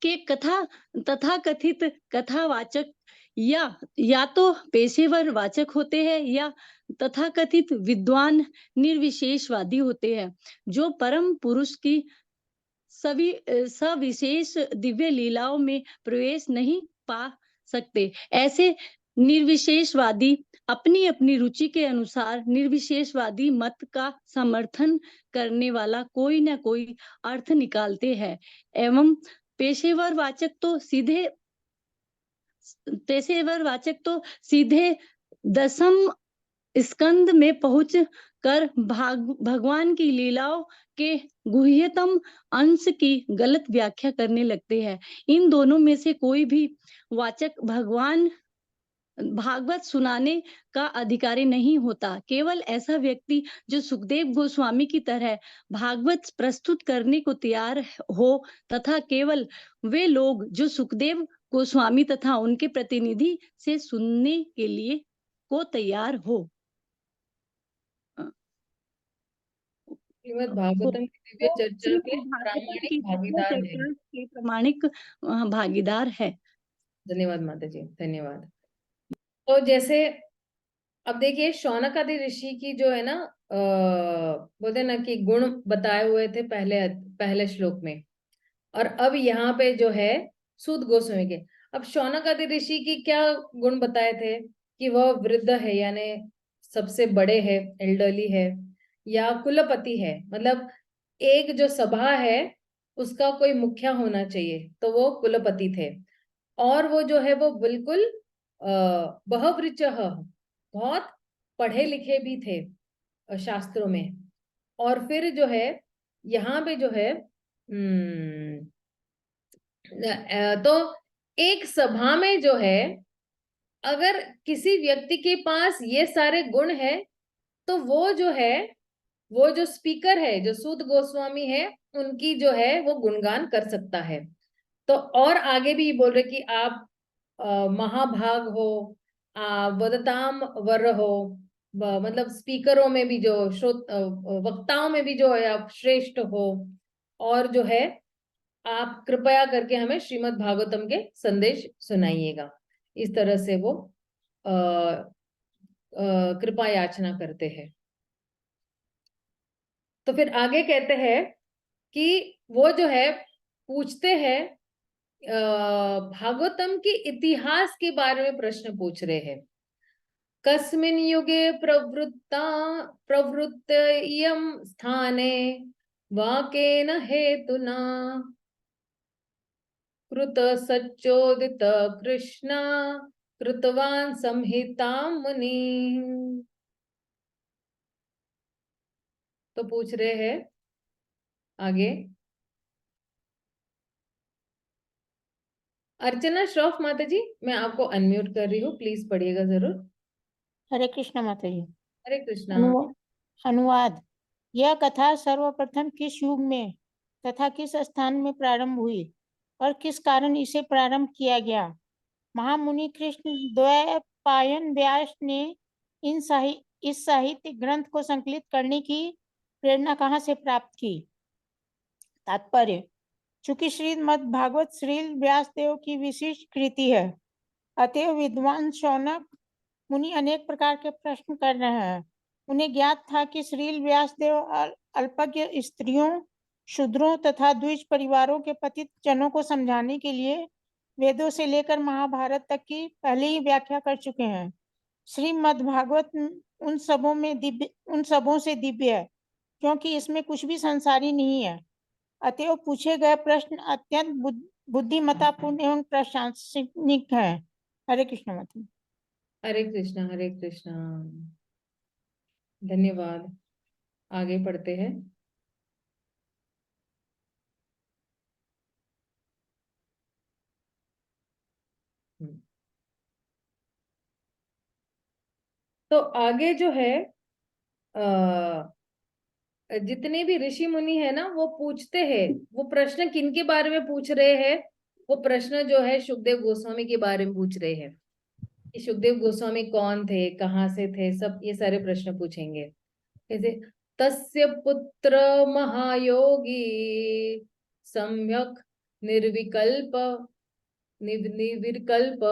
S3: के तथाकथित कथावाचक या तो पेशेवर वाचक होते हैं या तथाकथित विद्वान निर्विशेषवादी होते हैं, जो परम पुरुष की सविशेष दिव्य लीलाओं में प्रवेश नहीं पा सकते। ऐसे निर्विशेषवादी अपनी अपनी रुचि के अनुसार निर्विशेषवादी मत का समर्थन करने वाला कोई न कोई अर्थ निकालते हैं, एवं पेशेवर वाचक तो सीधे 10वें स्कंद में पहुंच कर भगवान की लीलाओं के गुह्यतम अंश की गलत व्याख्या करने लगते हैं। इन दोनों में से कोई भी वाचक भागवत सुनाने का अधिकारी नहीं होता। केवल ऐसा व्यक्ति जो सुखदेव गोस्वामी की तरह भागवत प्रस्तुत करने को तैयार हो, तथा केवल वे लोग जो सुखदेव गोस्वामी तथा उनके प्रतिनिधि से सुनने के लिए को तैयार हो।
S1: श्रीमद् भागवतम की दिव्य चर्चा के प्रामाणिक भागीदार है।
S3: प्रामाणिक भागीदार है।
S1: धन्यवाद माता जी, धन्यवाद। तो जैसे अब देखिए, शौनक आदि ऋषि की जो है ना, बोलते ना कि गुण बताए हुए थे पहले श्लोक में, और अब यहाँ पे जो है सूत गोस्वामी के, अब शौनक आदि ऋषि की क्या गुण बताए थे कि वह वृद्ध है, यानी सबसे बड़े है, एल्डरली है, या कुलपति है, मतलब एक जो सभा है उसका कोई मुखिया होना चाहिए, तो वो कुलपति थे। और वो जो है वो बिल्कुल बहवृचः, बहुत पढ़े लिखे भी थे शास्त्रों में। और फिर जो है यहाँ पे जो है तो एक सभा में जो है, अगर किसी व्यक्ति के पास ये सारे गुण है, तो वो जो स्पीकर है, जो सूत गोस्वामी है, उनकी जो है वो गुणगान कर सकता है। तो और आगे भी बोल रहे कि आप महाभाग हो, वदताम वर हो, मतलब स्पीकरों में भी जो वक्ताओं में भी जो है आप श्रेष्ठ हो, और जो है आप कृपया करके हमें श्रीमद् भागवतम के संदेश सुनाइएगा। इस तरह से वो कृपा याचना करते हैं। तो फिर आगे कहते हैं कि वो जो है पूछते हैं, भागवतम के इतिहास के बारे में प्रश्न पूछ रहे हैं। कस्मिन् युगे प्रवृत्तयं स्थाने वाकेन हेतुना कृत सच्चोदित कृष्णा कृतवान संहितां मुनि। तो पूछ रहे हैं आगे, अर्चना श्रॉफ माता जी, मैं आपको अनम्यूट कर रही हूँ, प्लीज पढ़िएगा जरूर।
S4: हरे कृष्ण माता जी।
S1: हरे कृष्णा।
S4: अनुवाद। यह कथा सर्वप्रथम किस युग में तथा किस स्थान में प्रारंभ हुई और किस कारण इसे प्रारंभ किया गया? महामुनि कृष्ण द्वैपायन व्यास ने इस साहित्य ग्रंथ को संकलित करने की प्रेरणा कहाँ से प्राप्त की? तात्पर्य, चूंकि श्रीमद् भागवत श्रील व्यासदेव की विशिष्ट कृति है, अतएव विद्वान शौनक मुनि अनेक प्रकार के प्रश्न कर रहे हैं। उन्हें ज्ञात था कि श्रील व्यासदेव अल्पज्ञ स्त्रियों, शूद्रों तथा द्विज परिवारों के पतित जनों को समझाने के लिए वेदों से लेकर महाभारत तक की पहले ही व्याख्या कर चुके हैं। श्रीमद् भागवत उन सबों से दिव्य है, क्योंकि इसमें कुछ भी संसारी नहीं है। अतएव पूछे गए प्रश्न अत्यंत बुद्धिमत्तापूर्ण एवं प्रशंसनीय है। हरे कृष्ण माता।
S1: हरे कृष्णा, हरे कृष्णा। धन्यवाद। आगे पढ़ते हैं। तो आगे जो है जितने भी ऋषि मुनि है ना, वो पूछते हैं, वो प्रश्न किनके बारे में पूछ रहे हैं? वो प्रश्न जो है सुखदेव गोस्वामी के बारे में पूछ रहे हैं कि सुखदेव गोस्वामी कौन थे, कहाँ से थे, सब ये सारे प्रश्न पूछेंगे। जैसे तस्य पुत्र महायोगी सम्यक निर्विकल्प निर्विकल्प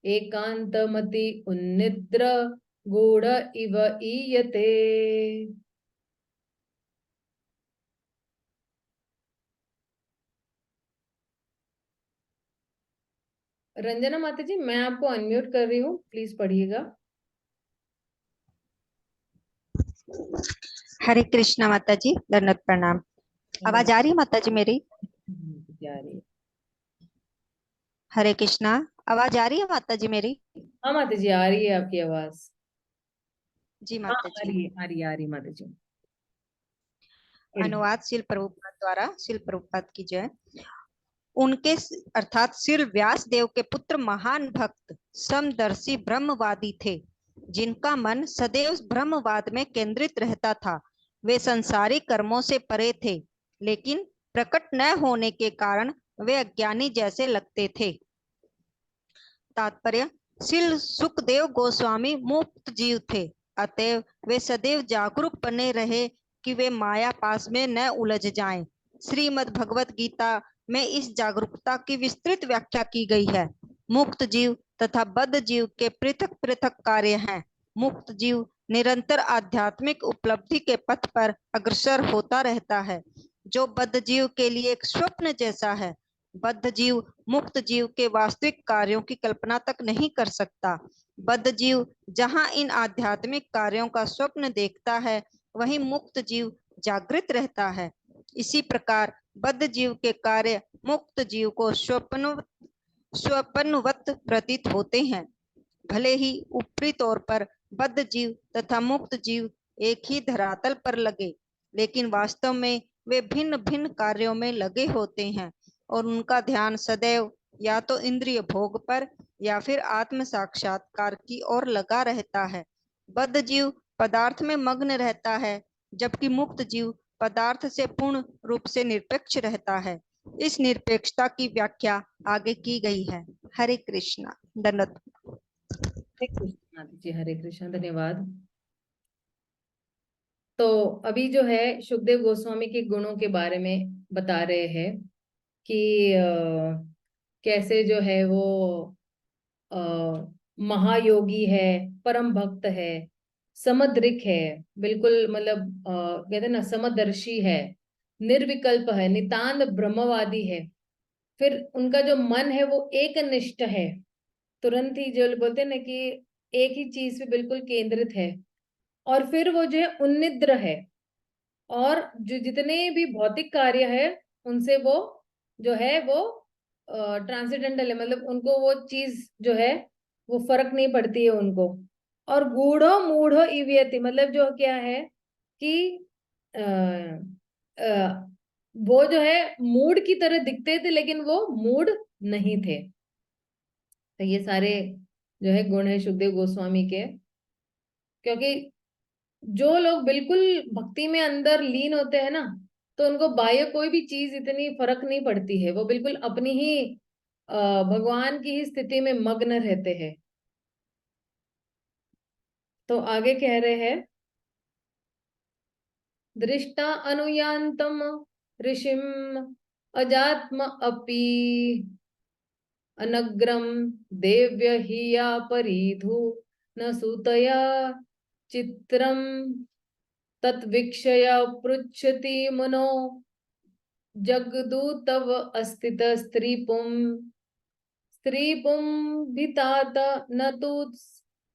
S1: एकांतमति उन्निद्र गूढ़ इव ईयते। रंजना माता जी, मैं आपको अनम्यूट कर रही हूँ, प्लीज पढ़िएगा।
S5: हरे कृष्णा माता जी, दंडवत प्रणाम। आवाज आ रही है माता जी मेरी?
S1: जा रही है।
S5: हरे कृष्णा, आवाज आ रही है माता जी मेरी?
S1: हाँ माता जी, आ रही है आपकी आवाज।
S5: जी
S1: हाँ,
S5: माता
S1: आ
S5: जी।
S1: रही है, आ रही है, आ रही है माता जी। पढ़िए।
S5: अनुवाद शिल प्रभुपाद द्वारा। शिल प्रभुपाद की जय। उनके अर्थात श्री व्यास देव के पुत्र महान भक्त समदर्शी ब्रह्मवादी थे, जिनका मन सदैव ब्रह्मवाद में केंद्रित रहता था। वे संसारी कर्मों से परे थे, लेकिन प्रकट न होने के कारण वे अज्ञानी जैसे लगते थे। तात्पर्य, श्री सुखदेव गोस्वामी मुक्त जीव थे, अतएव वे सदैव जागरूक बने रहे कि वे माया पास में न उलझ जाएं। श्रीमद् भगवत गीता में इस जागरूकता की विस्तृत व्याख्या की गई है। मुक्त जीव तथा बद्ध जीव के पृथक पृथक कार्य हैं। मुक्त जीव निरंतर आध्यात्मिक उपलब्धि के पथ पर अग्रसर होता रहता है, जो बद्ध जीव के लिए एक स्वप्न जैसा है। बद्ध जीव मुक्त जीव के वास्तविक कार्यों की कल्पना तक नहीं कर सकता। बद्ध जीव जहां इन आध्यात्मिक कार्यों का स्वप्न देखता है, वहीं मुक्त जीव जागृत रहता है। इसी प्रकार बद्ध जीव के कार्य मुक्त जीव को स्वप्नवत प्रतीत होते हैं। भले ही ऊपरी तौर पर बद्ध जीव तथा मुक्त जीव एक ही धरातल पर लगे, लेकिन वास्तव में वे भिन्न भिन्न कार्यों में लगे होते हैं और उनका ध्यान सदैव या तो इंद्रिय भोग पर या फिर आत्म साक्षात्कार की ओर लगा रहता है। बद्ध जीव पदार्थ में मग्न रहता है, जबकि मुक्त जीव पदार्थ से पूर्ण रूप से निरपेक्ष रहता है। इस निरपेक्षता की व्याख्या आगे की गई है। हरे कृष्णा। धन्यवाद।
S1: हरे कृष्ण माता जी, हरे कृष्ण, धन्यवाद। तो अभी जो है सुखदेव गोस्वामी के गुणों के बारे में बता रहे हैं कि कैसे जो है वो महायोगी है, परम भक्त है, समदृक है, बिल्कुल मतलब कहते हैं ना समदर्शी है, निर्विकल्प है, नितांत ब्रह्मवादी है। फिर उनका जो मन है वो एक निष्ठ है, तुरंत ही जो बोलते हैं ना कि एक ही चीज पे बिल्कुल केंद्रित है। और फिर वो जो है उन्निद्र है, और जो जितने भी भौतिक कार्य है उनसे वो जो है वो ट्रांसेंडेंटल है, मतलब उनको वो चीज जो है वो फर्क नहीं पड़ती है उनको। और गूढ़ो मूढ़ो इवियति, मतलब जो क्या है कि आ, आ, वो जो है मूड की तरह दिखते थे, लेकिन वो मूड नहीं थे। तो ये सारे जो है गुण है सुखदेव गोस्वामी के। क्योंकि जो लोग बिल्कुल भक्ति में अंदर लीन होते हैं ना, तो उनको बाह्य कोई भी चीज इतनी फर्क नहीं पड़ती है, वो बिल्कुल अपनी ही भगवान की ही स्थिति में मग्न रहते हैं। तो आगे कह रहे हैं, दृष्टा अनुयान्तम ऋषिम अजात्म अपि अनग्रम देव्य हि या परिधु न सूतया चित्रम तत्वीक्षय पृच्छति मनो जगदूतव अस्तित स्त्री पुं भितात न तु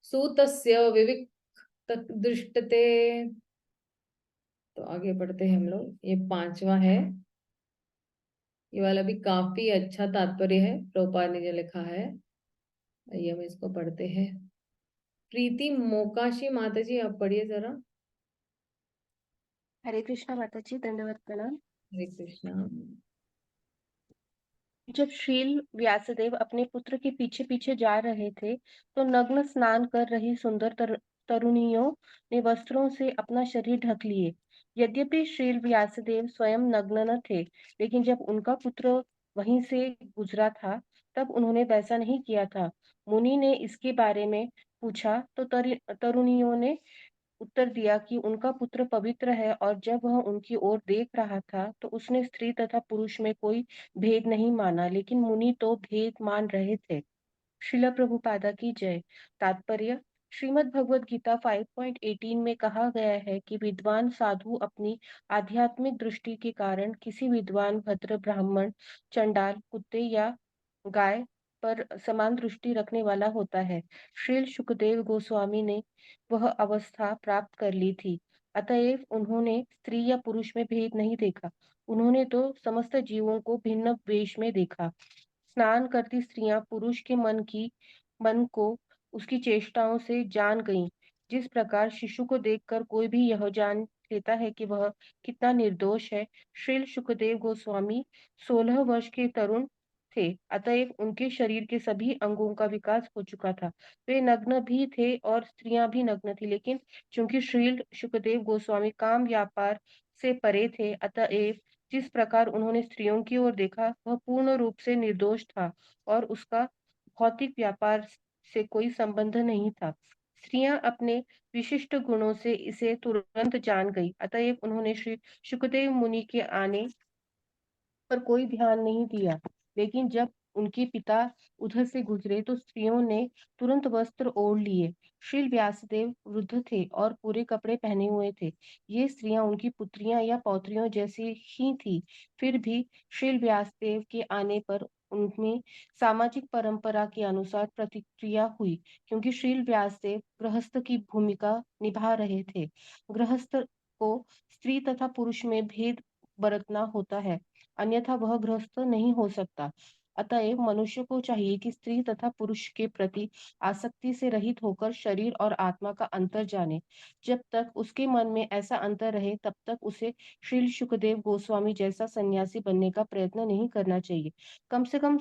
S1: सूतस्य विविक्त दृष्टते। तो आगे पढ़ते हैं हम लोग। ये 5वां है। ये वाला भी काफी अच्छा तात्पर्य है प्रभुपाद ने जो लिखा है। आइए हम इसको पढ़ते हैं। प्रीति मोकाशी माता जी आप पढ़िए जरा।
S6: हरे कृष्णा माता जी, दंडवत प्रणाम।
S1: हरे कृष्णा।
S6: जब श्रील व्यासदेव अपने पुत्र के पीछे पीछे जा रहे थे तो नग्न स्नान कर रही सुंदर तरुणियों ने वस्त्रों से अपना शरीर ढक लिए। यद्यपि श्रील व्यासदेव स्वयं नग्न न थे, लेकिन जब उनका पुत्र वहीं से गुजरा था तब उन्होंने वैसा नहीं किया था। मुनि ने इसके बारे में पूछा तो तरुणियों ने उत्तर दिया कि उनका पुत्र पवित्र है और जब वह उनकी ओर देख रहा था तो उसने स्त्री तथा पुरुष में कोई भेद नहीं माना, लेकिन मुनि तो भेद मान रहे थे। श्रील प्रभुपादा की जय। तात्पर्य: श्रीमद् भगवद गीता 5.18 में कहा गया है कि विद्वान साधु अपनी आध्यात्मिक दृष्टि के कारण किसी विद्वान भद्र ब्राह्मण, चंडाल, कुत्ते या गाय पर समान दृष्टि रखने वाला होता है। श्रील सुखदेव गोस्वामी ने वह अवस्था प्राप्त कर ली थी, अतएव उन्होंने स्त्री या पुरुष में भेद नहीं देखा। उन्होंने तो समस्त जीवों को भिन्न वेश में देखा। स्नान करती स्त्रियां पुरुष के मन को उसकी चेष्टाओं से जान गईं। जिस प्रकार शिशु को देखकर कोई भी यह जान लेता है कि वह कितना निर्दोष है, श्रील सुखदेव गोस्वामी 16 वर्ष के तरुण थे, अतएव उनके शरीर के सभी अंगों का विकास हो चुका था। वे नग्न भी थे और स्त्रियां भी नग्न थी, लेकिन चूंकि श्रील सुखदेव गोस्वामी काम व्यापार से परे थे, अतएव जिस प्रकार उन्होंने स्त्रियों की ओर देखा वह पूर्ण रूप से निर्दोष था और उसका भौतिक व्यापार से कोई संबंध नहीं था। स्त्रियां अपने विशिष्ट गुणों से इसे तुरंत जान गई, अतएव उन्होंने श्री सुखदेव मुनि के आने पर कोई ध्यान नहीं दिया। लेकिन जब उनके पिता उधर से गुजरे तो स्त्रियों ने तुरंत वस्त्र ओढ़ लिए। श्री व्यासदेव वृद्ध थे और पूरे कपड़े पहने हुए थे। ये स्त्रियां उनकी पुत्रियां या पौत्रियों जैसी ही थी। फिर भी श्री व्यासदेव के आने पर उनमें सामाजिक परंपरा के अनुसार प्रतिक्रिया हुई, क्योंकि श्री व्यासदेव गृहस्थ की भूमिका निभा रहे थे। गृहस्थ को स्त्री तथा पुरुष में भेद बरतना होता है, अन्यथा वह गृहस्थ नहीं हो सकता। अतएव मनुष्य को चाहिए कि स्त्री तथा पुरुष के प्रति आसक्ति से रहित होकर शरीर और आत्मा का अंतर जाने। जब तक उसके मन में ऐसा अंतर रहे तब तक उसे श्री सुखदेव गोस्वामी जैसा सन्यासी बनने का प्रयत्न नहीं करना चाहिए। कम से कम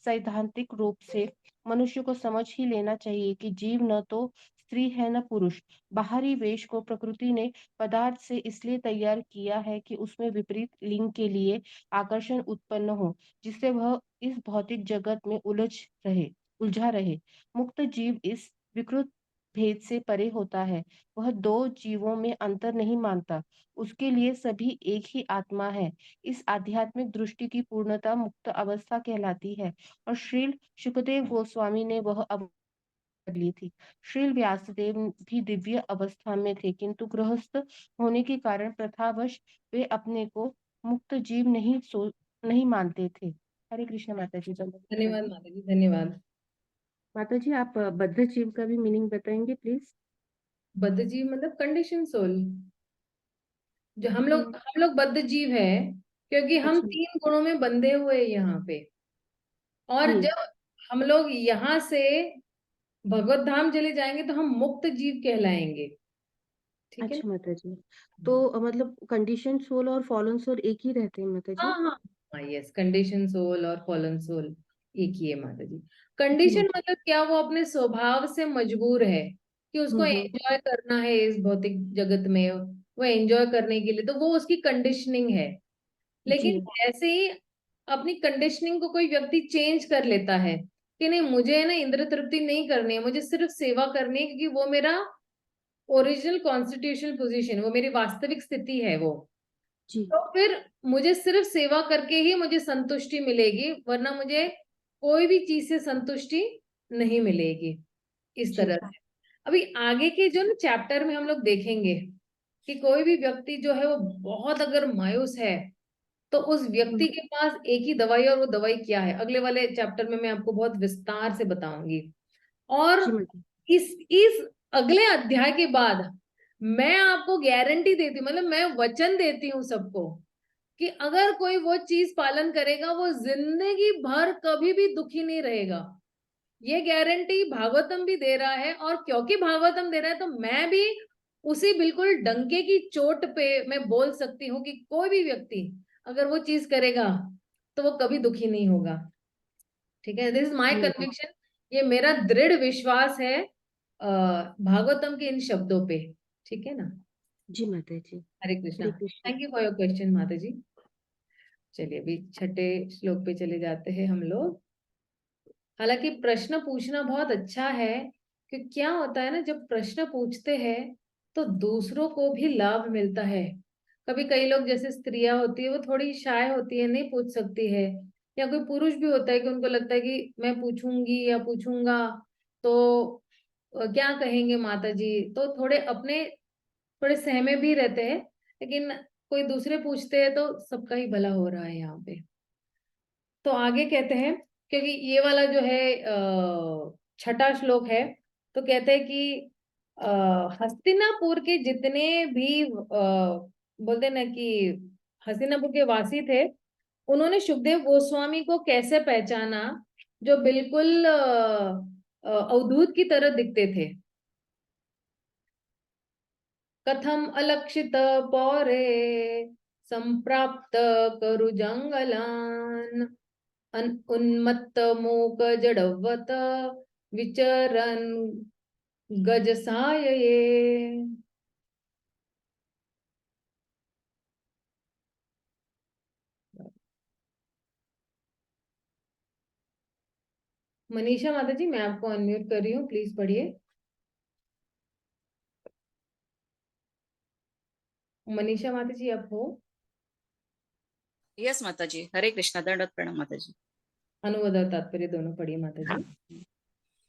S6: सैद्धांतिक रूप से मनुष्य को समझ ही लेना चाहिए कि जीव न तो स्त्री है न पुरुष। बाहरी वेश को प्रकृति ने पदार्थ से इसलिए तैयार किया है कि उसमें विपरीत लिंग के लिए आकर्षण उत्पन्न हो, जिससे वह इस भौतिक जगत में उलझा रहे। मुक्त जीव इस विकृत भेद से परे होता है। वह दो जीवों में अंतर नहीं मानता। उसके लिए सभी एक ही आत्मा है। इस आध्यात्मिक दृष्टि की पूर्णता मुक्त अवस्था कहलाती है और श्री सुखदेव गोस्वामी ने वह कर ली थी। श्री व्यासदेव भी दिव्य अवस्था में थे, किंतु गृहस्थ होने के कारण प्रथावश वे अपने को मुक्त जीव नहीं मानते थे। हरे कृष्ण माता जी।
S1: धन्यवाद माता जी, धन्यवाद।
S6: माता जी, आप बद्ध जीव का भी मीनिंग बताएंगे प्लीज?
S1: बद्ध जीव मतलब कंडीशन सोल। जो हम लोग बद्ध जीव है क्योंकि हम
S6: अच्छा
S1: 3 गुणों में बंधे हुए हैं यहाँ पे। और
S6: जी।
S1: जब हम लोग यहाँ से भगवत धाम चले जाएंगे तो हम मुक्त जीव कहलाएंगे। ठीक है
S6: अच्छा
S1: ना?
S6: माता जी, तो मतलब कंडीशन सोल और फॉलन सोल एक ही रहते हैं माता
S1: हाँ
S6: जी?
S1: हाँ हाँ, यस, कंडीशन सोल और फॉलन सोल एक ही है माता जी।
S6: जी
S1: कंडीशन
S6: माता।
S1: मतलब क्या, वो अपने स्वभाव से मजबूर है कि उसको
S6: हम्म।
S1: एंजॉय करना है इस भौतिक जगत में। वो एंजॉय करने के लिए तो वो उसकी कंडीशनिंग है।
S6: जी।
S1: लेकिन जैसे ही अपनी कंडीशनिंग को कोई व्यक्ति चेंज कर लेता है कि नहीं मुझे है ना इंद्र तृप्ति नहीं करनी है, मुझे सिर्फ सेवा करनी है क्योंकि वो मेरा ओरिजिनल कॉन्स्टिट्यूशनल पोजीशन, वो मेरी वास्तविक स्थिति है, वो
S6: जी
S1: तो फिर मुझे सिर्फ सेवा करके ही मुझे संतुष्टि मिलेगी, वरना मुझे कोई भी चीज से संतुष्टि नहीं मिलेगी। इस
S6: जी
S1: तरह से अभी आगे के जो ना चैप्टर में हम लोग देखेंगे कि कोई भी व्यक्ति जो है वो बहुत अगर मायूस है तो उस व्यक्ति के पास एक ही दवाई, और वो दवाई क्या है अगले वाले चैप्टर में मैं आपको बहुत विस्तार से बताऊंगी। और
S6: जी माता
S1: इस अगले अध्याय के बाद मैं आपको गारंटी देती हूँ, मतलब मैं वचन देती हूँ सबको कि अगर कोई वो चीज पालन करेगा वो जिंदगी भर कभी भी दुखी नहीं रहेगा। ये गारंटी भागवतम भी दे रहा है, और क्योंकि भागवतम दे रहा है तो मैं भी उसी बिल्कुल डंके की चोट पे मैं बोल सकती हूँ कि कोई भी व्यक्ति अगर वो चीज करेगा तो वो कभी दुखी नहीं होगा। ठीक है, दिस इज माय
S6: जी माता
S1: कन्विक्शन। ये मेरा दृढ़ विश्वास है भागवतम के इन शब्दों पे। ठीक है ना।
S6: जी माता जी।
S1: Hare Krishna.
S6: Hare Krishna.
S1: Thank you for your question माता जी। चलिए अभी छठे श्लोक पे चले जाते हैं हम लोग। हालांकि प्रश्न पूछना बहुत अच्छा है, कि क्या होता है ना जब प्रश्न पूछते हैं तो दूसरों को भी लाभ मिलता है। कभी कई लोग जैसे स्त्रियां होती है वो थोड़ी शाय होती है, नहीं पूछ सकती है, या कोई पुरुष भी होता है कि उनको लगता है कि मैं पूछूंगी या पूछूंगा तो क्या कहेंगे माता जी, तो थोड़े अपने थोड़े सहमे भी रहते हैं। लेकिन कोई दूसरे पूछते हैं तो सबका ही भला हो रहा है यहाँ पे। तो आगे कहते हैं, क्योंकि ये वाला जो है छठा श्लोक है, तो कहते हैं कि हस्तिनापुर के जितने भी बोलते ना कि हस्तिनापुर के वासी थे, उन्होंने सुखदेव गोस्वामी को कैसे पहचाना, जो बिल्कुल अवधूत की तरह दिखते थे। कथम अलक्षित पौरे संप्राप्त करु जंगलान उन्मत्त मूक जड़वत विचरन गज सायये। मनीषा माता जी मैं आपको अनम्यूट कर रही हूँ, प्लीज पढ़िए। मनीषा माता जी आप हो?
S7: यस माता जी, हरे कृष्णा, दंडवत प्रणाम माता जी।
S1: अनुवाद और तात्पर्य दोनों पढ़िए माता जी।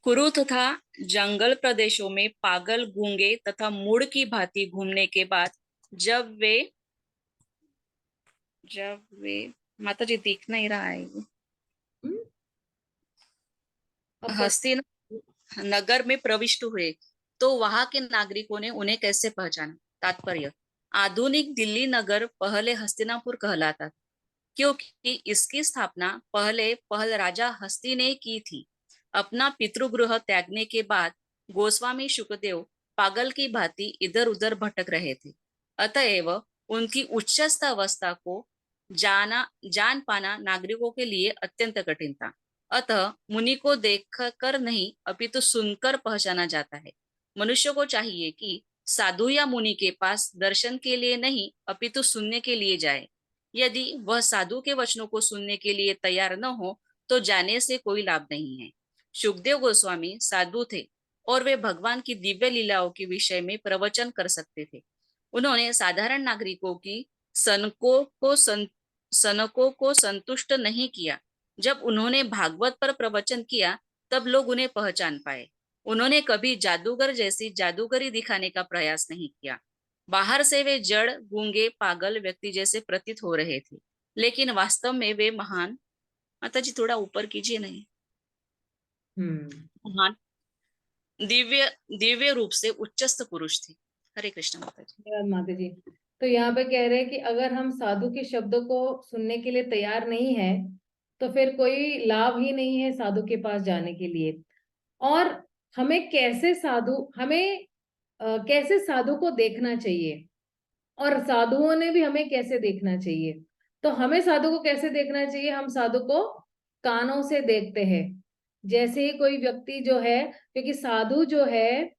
S7: कुरु तथा जंगल प्रदेशों में पागल, गूंगे तथा मूढ़ की भांति घूमने के बाद जब वे माता जी दिख नहीं रहा है ये।
S1: हम्म? अब
S7: हस्तिनापुर नगर में प्रविष्ट हुए तो वहां के नागरिकों ने उन्हें कैसे पहचाना। तात्पर्य, आधुनिक दिल्ली नगर पहले हस्तिनापुर कहलाता था, क्योंकि इसकी स्थापना पहल राजा हस्ती ने की थी। अपना पितृगृह त्यागने के बाद गोस्वामी शुकदेव पागल की भांति इधर उधर भटक रहे थे। अतएव उनकी उच्चस्थ अवस्था को जान पाना नागरिकों के लिए अत्यंत कठिन था। अतः मुनि को देखकर नहीं अपितु सुनकर पहचाना जाता है। मनुष्य को चाहिए कि साधु या मुनि के पास दर्शन के लिए नहीं अपितु सुनने के लिए जाए। यदि वह साधु के वचनों को सुनने के लिए तैयार न हो तो जाने से कोई लाभ नहीं है। सुखदेव गोस्वामी साधु थे और वे भगवान की दिव्य लीलाओं के विषय में प्रवचन कर सकते थे। उन्होंने साधारण नागरिकों की सनकों को संतुष्ट नहीं किया। जब उन्होंने भागवत पर प्रवचन किया तब लोग उन्हें पहचान पाए। उन्होंने कभी जादूगर जैसी जादूगरी दिखाने का प्रयास नहीं किया। बाहर से वे जड़, गूंगे, पागल व्यक्ति जैसे प्रतीत हो रहे थे, लेकिन वास्तव में वे महान, माता जी थोड़ा ऊपर कीजिए, नहीं, महान दिव्य दिव्य रूप से उच्चस्थ पुरुष थे। हरे कृष्ण माता जी।
S1: धन्यवाद माता जी। तो यहाँ पे कह रहे हैं कि अगर हम साधु के शब्दों को सुनने के लिए तैयार नहीं है तो फिर कोई लाभ ही नहीं है साधु के पास जाने के लिए। और हमें कैसे साधु को देखना चाहिए, और साधुओं ने भी हमें कैसे देखना चाहिए। तो हमें साधु को कैसे देखना चाहिए, हम साधु को कानों से देखते हैं। जैसे ही कोई व्यक्ति जो है, क्योंकि साधु जो है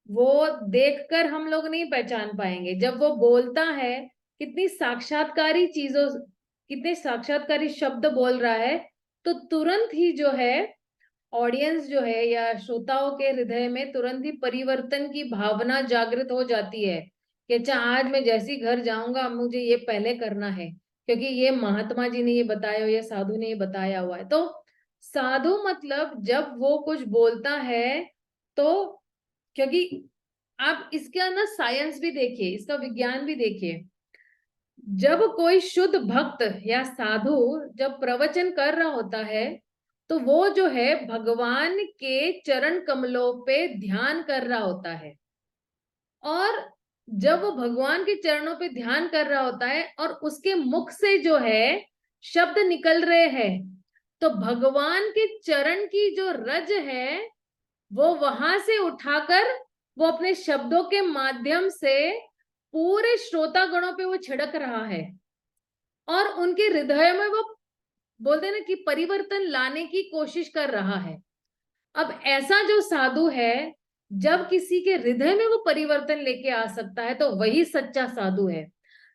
S1: वो देखकर हम लोग नहीं पहचान पाएंगे, जब वो बोलता है कितने साक्षात्कारी शब्द बोल रहा है, तो तुरंत ही जो है ऑडियंस जो है या श्रोताओं के हृदय में तुरंत ही परिवर्तन की भावना जागृत हो जाती है कि अच्छा आज मैं जैसे ही घर जाऊंगा मुझे ये पहले करना है, क्योंकि ये महात्मा जी ने ये बताया, ये साधु ने ये बताया हुआ है। तो साधु मतलब जब वो कुछ बोलता है तो, क्योंकि आप इसका ना साइंस भी देखिए, इसका विज्ञान भी देखिए, जब कोई शुद्ध भक्त या साधु जब प्रवचन कर रहा होता है तो वो जो है भगवान के चरण कमलों पे ध्यान कर रहा होता है, और जब वो भगवान के चरणों पे ध्यान कर रहा होता है और उसके मुख से जो है शब्द निकल रहे हैं, तो भगवान के चरण की जो रज है वो वहां से उठाकर वो अपने शब्दों के माध्यम से पूरे श्रोतागणों पे वो छिड़क रहा है, और उनके हृदय में वो बोलते ना कि परिवर्तन लाने की कोशिश कर रहा है। अब ऐसा जो साधु है, जब किसी के हृदय में वो परिवर्तन लेके आ सकता है तो वही सच्चा साधु है।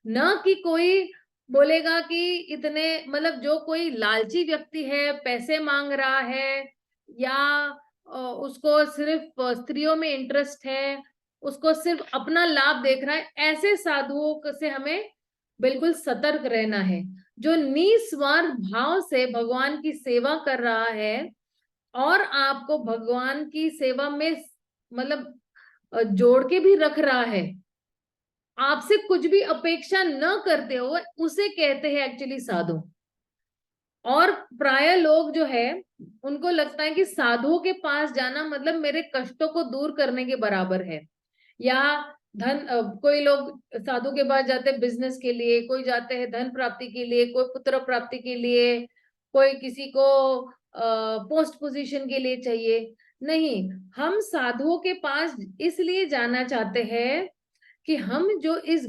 S1: न कि कोई बोलेगा कि इतने मतलब जो कोई लालची व्यक्ति है, पैसे मांग रहा है, या उसको सिर्फ स्त्रियों में इंटरेस्ट है, उसको सिर्फ अपना लाभ देख रहा है, ऐसे साधुओं से हमें बिल्कुल सतर्क रहना है। जो निस्वार्थ भाव से भगवान की सेवा कर रहा है और आपको भगवान की सेवा में मतलब जोड़ के भी रख रहा है, आपसे कुछ भी अपेक्षा न करते हो, उसे कहते हैं एक्चुअली साधु। और प्राय लोग जो है उनको लगता है कि साधुओं के पास जाना मतलब मेरे कष्टों को दूर करने के बराबर है, या धन कोई लोग साधु के पास जाते हैं बिजनेस के लिए, कोई जाते हैं धन प्राप्ति के लिए, कोई पुत्र प्राप्ति के लिए, कोई किसी को पोस्ट पोजीशन के लिए चाहिए। नहीं, हम साधुओं के पास इसलिए जाना चाहते हैं कि हम जो इस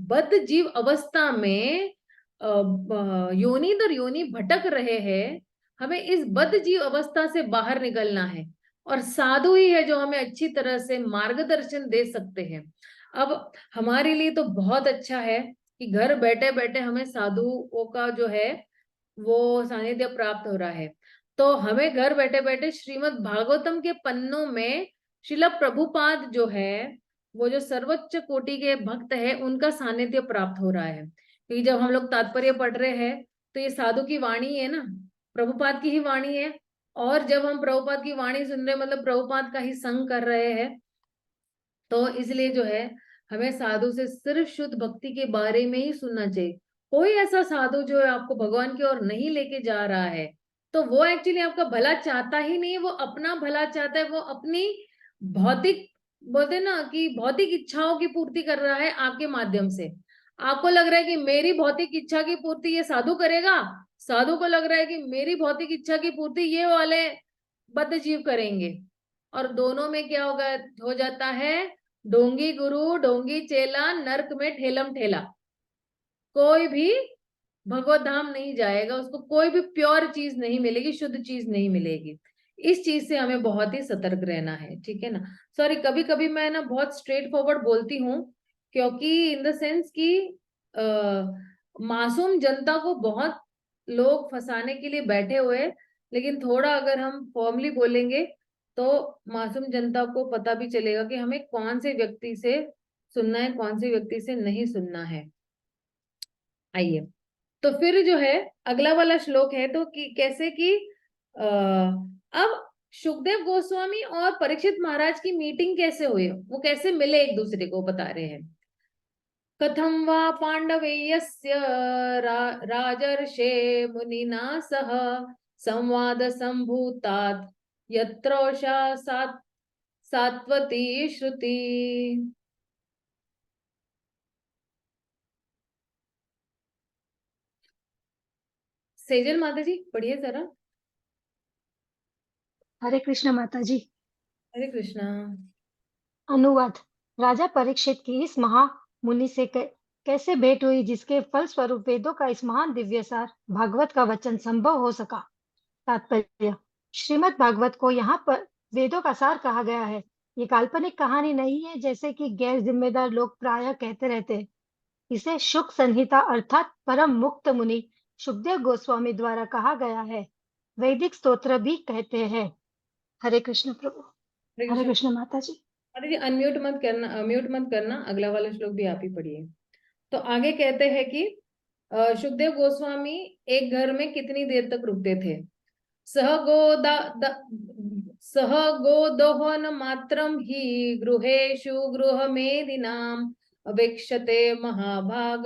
S1: बद्ध जीव अवस्था में योनि दर योनि भटक रहे हैं, हमें इस बद्ध जीव अवस्था से बाहर निकलना है, और साधु ही है जो हमें अच्छी तरह से मार्गदर्शन दे सकते हैं। अब हमारे लिए तो बहुत अच्छा है कि घर बैठे बैठे हमें साधुओं का जो है वो सानिध्य प्राप्त हो रहा है। तो हमें घर बैठे बैठे श्रीमद् भागवतम के पन्नों में श्रील प्रभुपाद जो है, वो जो सर्वोच्च कोटि के भक्त है, उनका सानिध्य प्राप्त हो रहा है। क्योंकि जब हम लोग तात्पर्य पढ़ रहे हैं तो ये साधु की वाणी है ना, प्रभुपाद की ही वाणी है, और जब हम प्रभुपाद की वाणी सुन रहे मतलब प्रभुपाद का ही संग कर रहे हैं, तो इसलिए जो है हमें साधु से सिर्फ शुद्ध भक्ति के बारे में ही सुनना चाहिए। कोई ऐसा साधु जो है आपको भगवान की ओर नहीं लेके जा रहा है, तो वो एक्चुअली आपका भला चाहता ही नहीं, वो अपना भला चाहता है, वो अपनी भौतिक बोलते ना कि भौतिक इच्छाओं की पूर्ति कर रहा है आपके माध्यम से। आपको लग रहा है कि मेरी भौतिक इच्छा की पूर्ति ये साधु करेगा, साधु को लग रहा है कि मेरी भौतिक इच्छा की पूर्ति ये वाले बद्ध जीव करेंगे, और दोनों में क्या होगा, हो जाता है डोंगी गुरु डोंगी चेला, नरक में ठेलम ठेला। कोई भी भगवत धाम नहीं जाएगा, उसको कोई भी प्योर चीज नहीं मिलेगी, शुद्ध चीज नहीं मिलेगी। इस चीज से हमें बहुत ही सतर्क रहना है, ठीक है ना। सॉरी, कभी कभी मैं ना बहुत स्ट्रेट फॉरवर्ड बोलती हूँ, क्योंकि इन द सेंस कि मासूम जनता को बहुत लोग फंसाने के लिए बैठे हुए, लेकिन थोड़ा अगर हम फॉर्मली बोलेंगे तो मासूम जनता को पता भी चलेगा कि हमें कौन से व्यक्ति से सुनना है, कौन से व्यक्ति से नहीं सुनना है। आइए, तो फिर जो है अगला वाला श्लोक है, तो कि कैसे कि अब सुखदेव गोस्वामी और परीक्षित महाराज की मीटिंग कैसे हुई, वो कैसे मिले एक दूसरे को, बता रहे हैं। कथम वा पांडवेयस्य राजर्षे मुनिना सह संवाद संभूतात् यत्रोषा सात्वती श्रुति। सेजल माता जी पढ़िए जरा।
S8: हरे कृष्ण माता जी।
S1: हरे कृष्णा।
S8: अनुवाद। राजा परीक्षित की इस महामुनि से कैसे भेंट हुई, जिसके फल स्वरूप वेदों का इस महान दिव्य सार भागवत का वचन संभव हो सका। तात्पर्य। श्रीमद् भागवत को यहाँ पर वेदों का सार कहा गया है। ये काल्पनिक कहानी नहीं है, जैसे कि गैर जिम्मेदार लोग प्रायः कहते रहते हैं। इसे शुक संहिता अर्थात परम मुक्त मुनि सुखदेव गोस्वामी द्वारा कहा गया है। वैदिक स्तोत्र भी कहते हैं। हरे कृष्ण प्रभु। हरे कृष्ण माता जी।
S1: अरे जी म्यूट मत करना, अगला वाला श्लोक भी आप ही पढ़िए। तो आगे कहते हैं कि सुखदेव गोस्वामी एक घर में कितनी देर तक रुकते थे। सह गोदा सह गोदोहन मात्रम ही गृहेषु गृहमेदिनाम अवेक्षते महाभाग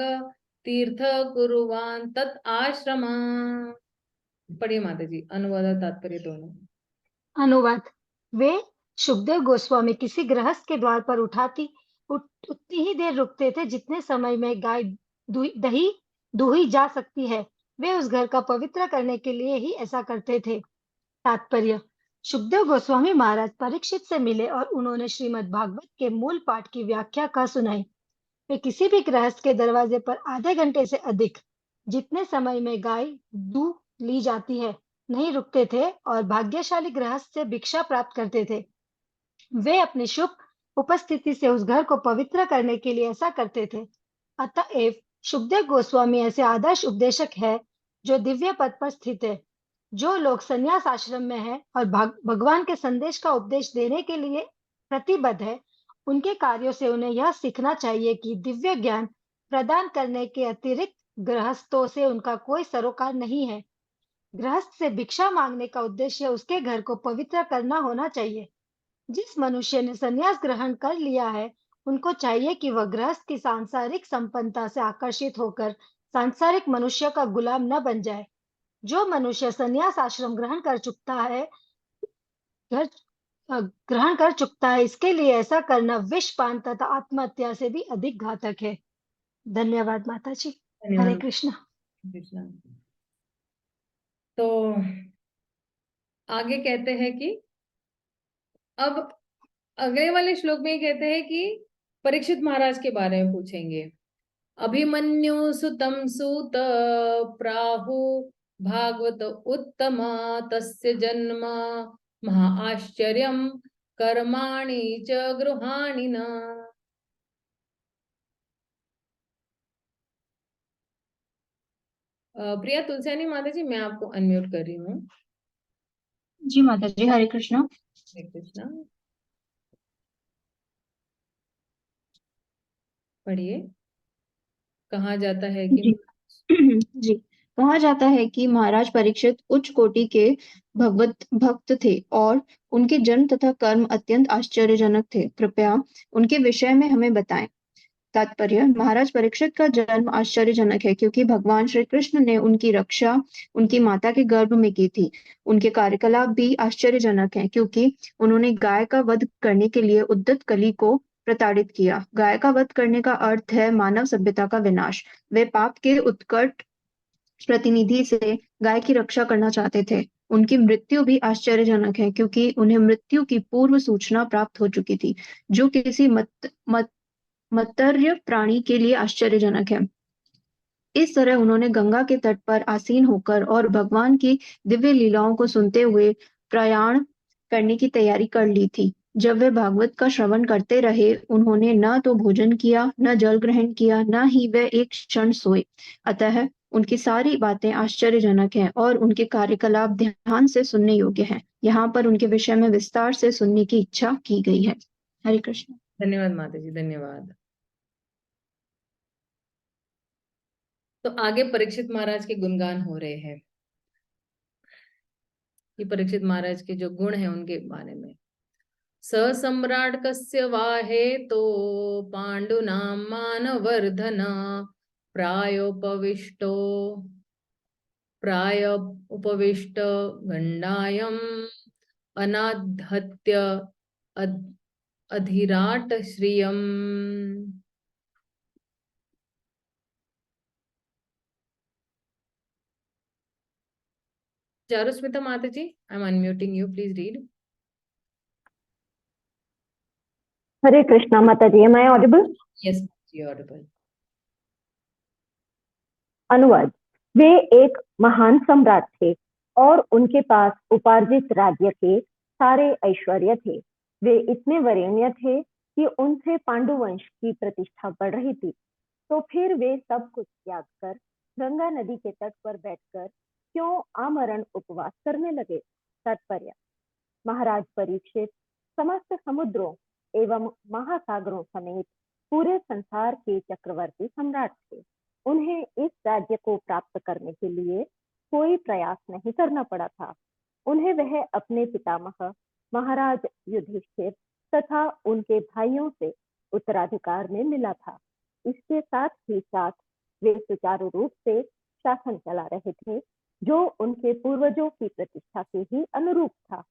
S1: तीर्थ कुरुवान तत् आश्रम। पढ़िए माता जी, अनुवाद तात्पर्य दोनों।
S8: अनुवाद। वे सुखदेव गोस्वामी किसी गृहस्थ के द्वार पर उतनी ही देर रुकते थे जितने समय में गाय दही दूही जा सकती है। वे उस घर का पवित्र करने के लिए ही ऐसा करते थे। तात्पर्य। सुखदेव गोस्वामी महाराज परीक्षित से मिले और उन्होंने श्रीमद् भागवत के मूल पाठ की व्याख्या का सुनाई। वे किसी भी गृहस्थ के दरवाजे पर आधे घंटे से अधिक, जितने समय में गाय दूध ली जाती है, नहीं रुकते थे और भाग्यशाली गृहस्थ से भिक्षा प्राप्त करते थे। वे अपनी शुभ उपस्थिति से उस घर को पवित्र करने के लिए ऐसा करते थे। अतएव सुखदेव गोस्वामी ऐसे आदर्श उपदेशक है जो दिव्य पद पर स्थित है। जो लोग संन्यास आश्रम में है और भगवान के संदेश का उपदेश देने के लिए प्रतिबद्ध है, उनके कार्यों से उन्हें यह सीखना चाहिए कि दिव्य ज्ञान प्रदान करने के अतिरिक्त गृहस्थों से उनका कोई सरोकार नहीं है। गृहस्थ से भिक्षा मांगने का उद्देश्य उसके घर को पवित्र करना होना चाहिए। जिस मनुष्य ने संन्यास ग्रहण कर लिया है, उनको चाहिए कि वह गृहस्थ की सांसारिक संपन्नता से आकर्षित होकर सांसारिक मनुष्य का गुलाम न बन जाए। जो मनुष्य संन्यास आश्रम ग्रहण कर चुकता है, इसके लिए ऐसा करना विषपान तथा आत्महत्या से भी अधिक घातक है। धन्यवाद माता जी। हरे
S1: धन्यवाद
S8: कृष्णा।
S1: कृष्णा। तो आगे कहते हैं कि अब अगले वाले श्लोक में कहते हैं कि परीक्षित महाराज के बारे में पूछेंगे। अभिमन्यु सुतम सूत प्राहु भागवत उत्तम तस्य जन्म महाआश्चर्यम कर्माणि च गृहाणि न। प्रिया तुलसियानी माता जी, मैं आपको अनम्यूट कर रही हूँ।
S9: जी माता जी, हरे कृष्णा।
S1: हरे कृष्णा। पढ़िए। कहा जाता है कि
S9: जी कहा जाता है कि महाराज परीक्षित उच्च कोटि के भगवत भक्त थे और उनके जन्म तथा कर्म अत्यंत आश्चर्यजनक थे। कृपया उनके विषय में हमें बताएं। तात्पर्य। महाराज परीक्षित का जन्म आश्चर्यजनक है क्योंकि भगवान श्री कृष्ण ने उनकी रक्षा उनकी माता के गर्भ में की थी। उनके कार्यकलाप भी आश्चर्यजनक हैं क्योंकि उन्होंने गाय का वध करने के लिए उद्यत कली को प्रताड़ित किया। गाय का वध करने का अर्थ है मानव सभ्यता का विनाश। वे पाप के उत्कट प्रतिनिधि से गाय की रक्षा करना चाहते थे। उनकी मृत्यु भी आश्चर्यजनक है क्योंकि उन्हें मृत्यु की पूर्व सूचना प्राप्त हो चुकी थी, जो किसी मतर्य प्राणी के लिए आश्चर्यजनक है। इस तरह उन्होंने गंगा के तट पर आसीन होकर और भगवान की दिव्य लीलाओं को सुनते हुए प्रयाण करने की तैयारी कर ली थी। जब वे भागवत का श्रवण करते रहे, उन्होंने न तो भोजन किया, न जल ग्रहण किया, न ही वे एक क्षण सोए। अतः उनकी सारी बातें आश्चर्यजनक हैं और उनके कार्यकलाप ध्यान से सुनने योग्य हैं। यहाँ पर उनके विषय में विस्तार से सुनने की इच्छा की गई है। हरे कृष्ण।
S1: धन्यवाद माता जी, धन्यवाद। तो आगे परीक्षित महाराज के गुणगान हो रहे हैं कि परीक्षित महाराज के जो गुण हैं उनके बारे में। स सम्राट कस्य वाहे तो पांडुनाम मानवर्धन प्राय उपविष्ट गंडायम अनाधत्य अधिराट श्रियम। चारुस्मिता माता जी, I am unmuting you, please read.
S10: Hare Krishna माता जी, एम आई ऑडिबल?
S1: यस जी, ऑडिबल।
S10: अनुवाद। वे एक महान सम्राट थे और उनके पास उपार्जित राज्य के सारे ऐश्वर्य थे। वे इतने वरेण्य थे कि उनसे पांडुवंश की प्रतिष्ठा बढ़ रही थी। तो फिर वे सब कुछ त्याग कर गंगा नदी के तट पर बैठकर क्यों आमरण उपवास करने लगे? तात्पर्य। महाराज परीक्षित समस्त समुद्रों एवं महासागरों समेत पूरे संसार के चक्रवर्ती सम्राट थे। उन्हें इस राज्य को प्राप्त करने के लिए कोई प्रयास नहीं करना पड़ा था। उन्हें वह अपने पितामह महाराज युधिष्ठिर तथा उनके भाइयों से उत्तराधिकार में मिला था। इसके साथ ही साथ वे सुचारू रूप से शासन चला रहे थे, जो उनके पूर्वजों की प्रतिष्ठा के ही अनुरूप था।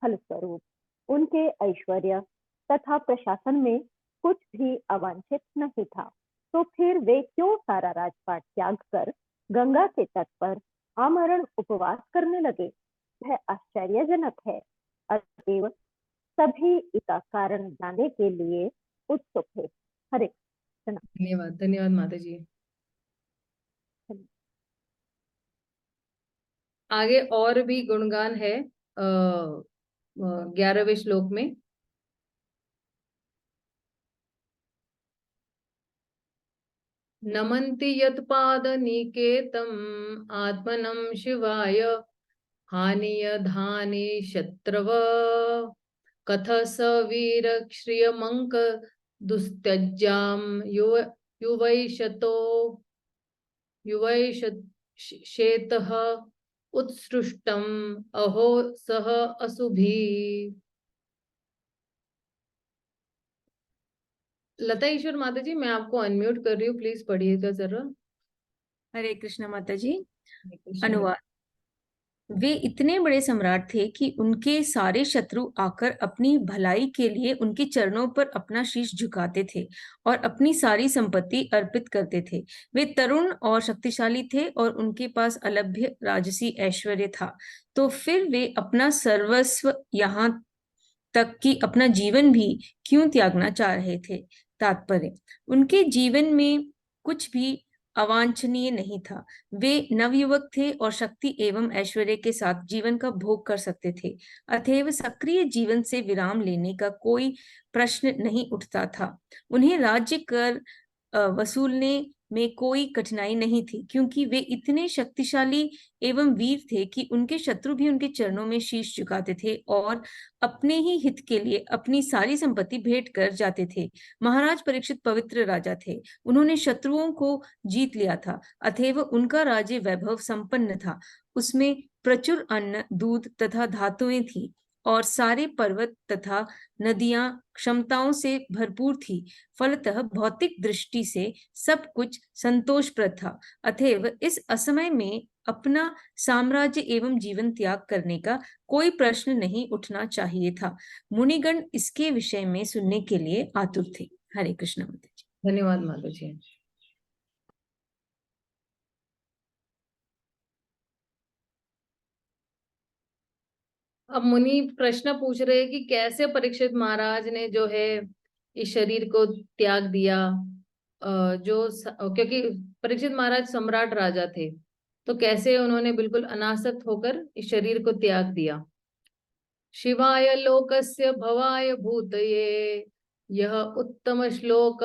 S10: फलस्वरूप उनके ऐश्वर्य तथा प्रशासन में कुछ भी अवांछित नहीं था। तो फिर वे क्यों सारा राजपाट त्याग कर गंगा के तट पर आमरण उपवास करने लगे? वह आश्चर्यजनक है। अतएव सभी इसका कारण जानने के लिए उत्सुक है। हरे कृष्ण।
S1: धन्यवाद, धन्यवाद माता जी। आगे और भी गुणगान है 11वें श्लोक में। नमन्ति यत्पादनिकेतम् आत्मनं शिवाय हानिय धानि शत्रव कथ स वीर श्रियमंक दुस्त्यज्याम युवैशतः उत्सृष्टम अहो सह असुभी। लता ईश्वर माता जी, मैं आपको अनम्यूट कर रही हूँ, प्लीज पढ़िएगा जरा।
S11: हरे कृष्ण माता जी।
S1: हरे कृष्ण।
S11: अनुवाद। वे इतने बड़े सम्राट थे कि उनके सारे शत्रु आकर अपनी भलाई के लिए उनके चरणों पर अपना शीश झुकाते थे और अपनी सारी संपत्ति अर्पित करते थे। वे तरुण और शक्तिशाली थे और उनके पास अलभ्य राजसी ऐश्वर्य था। तो फिर वे अपना सर्वस्व, यहाँ तक कि अपना जीवन भी क्यों त्यागना चाह रहे थे? तात्पर्य, उनके जीवन में कुछ भी अवांछनीय नहीं था। वे नवयुवक थे और शक्ति एवं ऐश्वर्य के साथ जीवन का भोग कर सकते थे। अतएव सक्रिय जीवन से विराम लेने का कोई प्रश्न नहीं उठता था। उन्हें राज्य कर वसूलने में कोई कठिनाई नहीं थी, क्योंकि वे इतने शक्तिशाली एवं वीर थे कि उनके शत्रु भी उनके चरणों में शीश झुकाते थे और अपने ही हित के लिए अपनी सारी संपत्ति भेंट कर जाते थे। महाराज परीक्षित पवित्र राजा थे। उन्होंने शत्रुओं को जीत लिया था, अतएव उनका राज्य वैभव संपन्न था। उसमें प्रचुर अन्न, दूध तथा धातुएं थी और सारे पर्वत तथा नदियां क्षमताओं से भरपूर थी। फलतः भौतिक दृष्टि से सब कुछ संतोषप्रद था। अतएव इस असमय में अपना साम्राज्य एवं जीवन त्याग करने का कोई प्रश्न नहीं उठना चाहिए था। मुनिगण इसके विषय में सुनने के लिए आतुर थे। हरे कृष्ण माता जी।
S1: धन्यवाद माता जी। अब मुनि प्रश्न पूछ रहे हैं कि कैसे परीक्षित महाराज ने जो है इस शरीर को त्याग दिया, क्योंकि परीक्षित महाराज सम्राट राजा थे, तो कैसे उन्होंने बिल्कुल अनासक्त होकर इस शरीर को त्याग दिया। शिवाय लोकस्य भवाय भूतये यह उत्तम श्लोक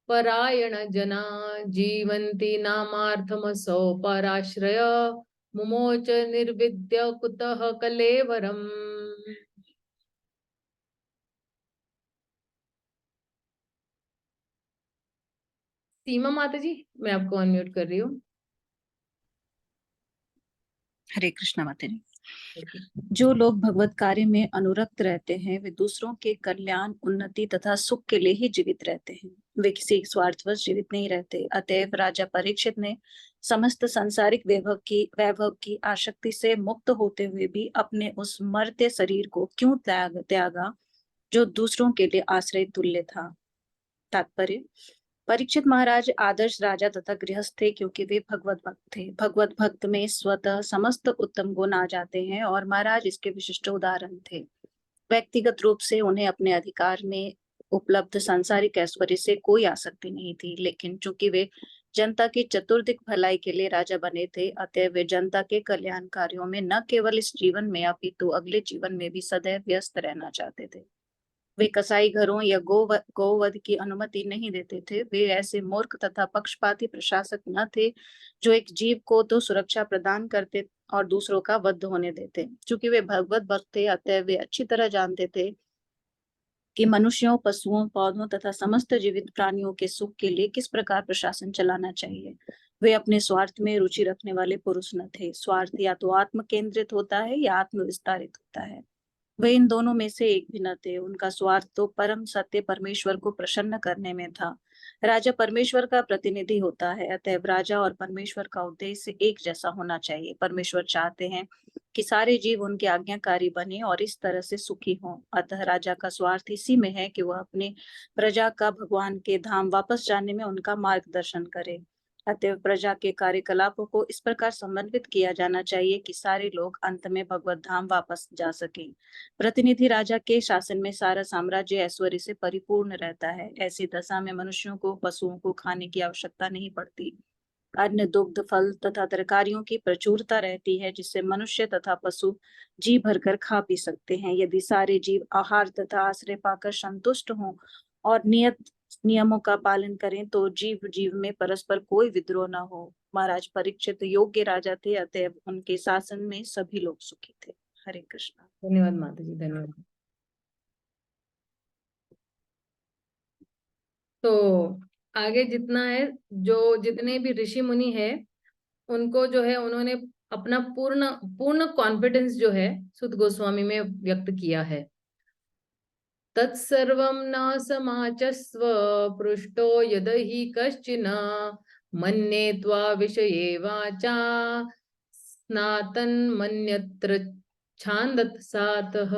S1: परायण जना जीवन्ति नामार्थमसौ पराश्रय मुमोच निर्विद्य कुतः कलेवरम। सीमा माता जी, मैं आपको अनम्यूट कर रही हूँ।
S12: हरे कृष्ण माता जी। जो लोग भगवत कार्य में अनुरक्त रहते हैं, वे दूसरों के कल्याण, उन्नति तथा सुख के लिए ही जीवित रहते हैं। वे किसी स्वार्थवश जीवित नहीं रहते। अतएव राजा परीक्षित ने समस्त सांसारिक वैभव की आसक्ति से मुक्त होते हुए भी अपने उस मर्त्य शरीर को क्यों त्यागा जो दूसरों के लिए आश्रय तुल्य था। तात्पर्य, परीक्षित महाराज आदर्श राजा तथा गृहस्थ थे, क्योंकि वे भगवत भक्त थे। भगवत भक्त में स्वतः समस्त उत्तम गुण आ जाते हैं और महाराज इसके विशिष्ट उदाहरण थे। व्यक्तिगत रूप से उन्हें अपने अधिकार में उपलब्ध सांसारिक ऐश्वर्य से कोई आसक्ति नहीं थी, लेकिन चूंकि वे जनता की चतुर्दिक भलाई के लिए राजा बने थे, अतः वे जनता के कल्याण कार्यों में न केवल इस जीवन में अपितु अगले जीवन में भी सदैव व्यस्त रहना चाहते थे। वे कसाई घरों या गोवध की अनुमति नहीं देते थे। वे ऐसे मूर्ख तथा पक्षपाती प्रशासक न थे जो एक जीव को तो सुरक्षा प्रदान करते और दूसरों का वध होने देते। चूंकि वे भगवत भक्त थे, अतः वे अच्छी तरह जानते थे कि मनुष्यों, पशुओं, पौधों तथा समस्त जीवित प्राणियों के सुख के लिए किस प्रकार प्रशासन चलाना चाहिए। वे अपने स्वार्थ में रुचि रखने वाले पुरुष न थे। स्वार्थ या तो आत्म केंद्रित होता है या आत्म विस्तारित होता है। वे इन दोनों में से एक भी न थे। उनका स्वार्थ तो परम सत्य परमेश्वर को प्रसन्न करने में था। राजा परमेश्वर का प्रतिनिधि होता है, अतएव राजा और परमेश्वर का उद्देश्य एक जैसा होना चाहिए। परमेश्वर चाहते हैं कि सारे जीव उनके आज्ञाकारी बने और इस तरह से सुखी हों। अतः राजा का स्वार्थ इसी में है कि वह अपने प्रजा का भगवान के धाम वापस जाने में उनका मार्गदर्शन करे। अतएव प्रजा के कार्यकलापों को इस प्रकार समन्वित किया जाना चाहिए कि सारे लोग अंत में भगवत धाम वापस जा सकें। प्रतिनिधि राजा के शासन में सारा साम्राज्य ऐश्वर्य से परिपूर्ण रहता है। ऐसी दशा में मनुष्यों को, पशुओं को खाने की आवश्यकता नहीं पड़ती। अन्न, दुग्ध, फल तथा तरकारियों की प्रचुरता रहती है, जिससे मनुष्य तथा पशु जी भरकर खा पी सकते हैं। यदि सारे जीव आहार तथा आश्रय पाकर संतुष्ट हों और नियत नियमों का पालन करें तो जीव जीव में परस्पर कोई विद्रोह न हो। महाराज परीक्षित योग्य राजा थे, अतएव उनके शासन में सभी लोग सुखी थे। हरे कृष्णा।
S1: धन्यवाद माता जी, धन्यवाद। तो आगे जितना है, जो जितने भी ऋषि मुनि है उनको जो है उन्होंने अपना पूर्ण पूर्ण कॉन्फिडेंस जो है सुत गोस्वामी में व्यक्त किया है। तत्सर्वं न समाचस्व पृष्टो यद हि कश्चिन मन्ये त्वा विषये वाचा स्नातन मन्यत्र छान्दसातः।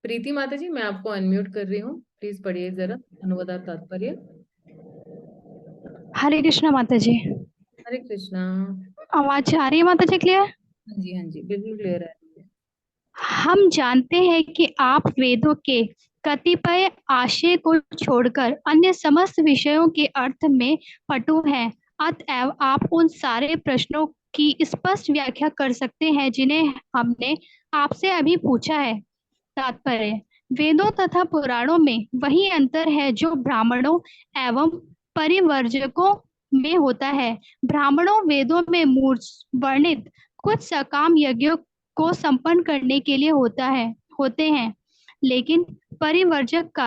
S1: प्रीति माता जी, मैं आपको अनम्यूट कर रही हूँ, प्लीज पढ़िए जरा अनुवाद तात्पर्य।
S13: हरे कृष्णा माता जी।
S1: हरे कृष्णा।
S13: आवाज आ रही है माता जी क्लियर?
S1: हाँ जी, हाँ जी, बिल्कुल क्लियर है।
S13: हम जानते हैं कि आप वेदों के कतिपय आशय को छोड़कर अन्य समस्त विषयों के अर्थ में पटु हैं। अतएव आप उन सारे प्रश्नों की स्पष्ट व्याख्या कर सकते हैं जिन्हें हमने आपसे अभी पूछा है। तात्पर्य: वेदों तथा पुराणों में वही अंतर है जो ब्राह्मणों एवं परिवर्जकों में होता है। ब्राह्मणों वेदों में वर्णित कुछ सकाम यज्ञों को संपन्न करने के लिए होते हैं, लेकिन परिवर्जक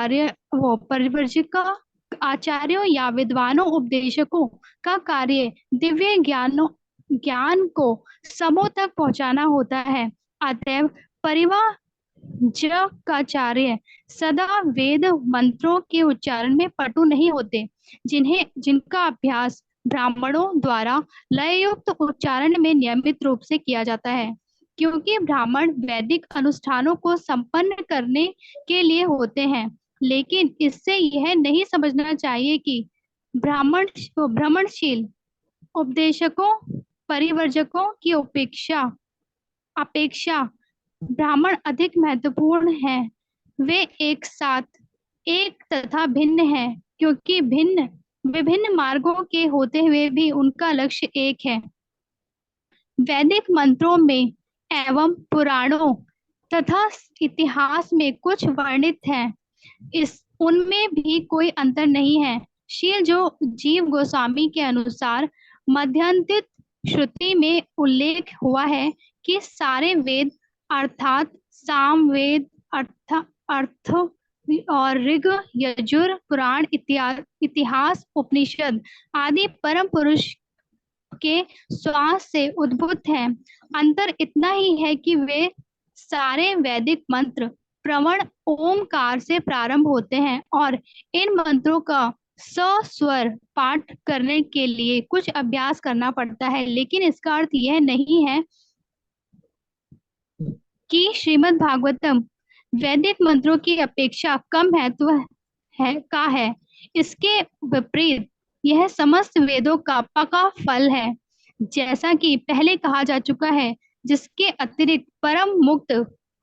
S13: आचार्यों या विद्वानों उपदेशकों का कार्य दिव्य ज्ञान को समूह तक पहुंचाना होता है। अतएव परिव्राजकाचार्य सदा वेद मंत्रों के उच्चारण में पटु नहीं होते, जिनका अभ्यास ब्राह्मणों द्वारा लययुक्त उच्चारण में नियमित रूप से किया जाता है। क्योंकि ब्राह्मण वैदिक अनुष्ठानों को संपन्न करने के लिए होते हैं, लेकिन इससे यह नहीं समझना चाहिए कि भ्रमणशील उपदेशकों परिवर्जकों की अपेक्षा ब्राह्मण अधिक महत्वपूर्ण हैं। वे एक साथ एक तथा भिन्न हैं, क्योंकि विभिन्न मार्गों के होते हुए भी उनका लक्ष्य एक है। वैदिक मंत्रों में एवं पुराणों तथा इतिहास में कुछ वर्णित है, उनमें भी कोई अंतर नहीं है। शील जो जीव गोस्वामी के अनुसार मध्यांतित श्रुति में उल्लेख हुआ है कि सारे वेद अर्थात सामवेद, अर्थ और ऋग, यजुर, पुराण, इतिहास, उपनिषद आदि परम पुरुष के श्वास से उद्भूत हैं। अंतर इतना ही है कि वे सारे वैदिक मंत्र प्रवण ओमकार से प्रारंभ होते हैं और इन मंत्रों का सस्वर पाठ करने के लिए कुछ अभ्यास करना पड़ता है, लेकिन इसका अर्थ यह नहीं है कि श्रीमद् भागवतम वैदिक मंत्रों की अपेक्षा कम महत्व है। इसके विपरीत यह समस्त वेदों का पक्का फल है, जैसा कि पहले कहा जा चुका है। जिसके अतिरिक्त परम मुक्त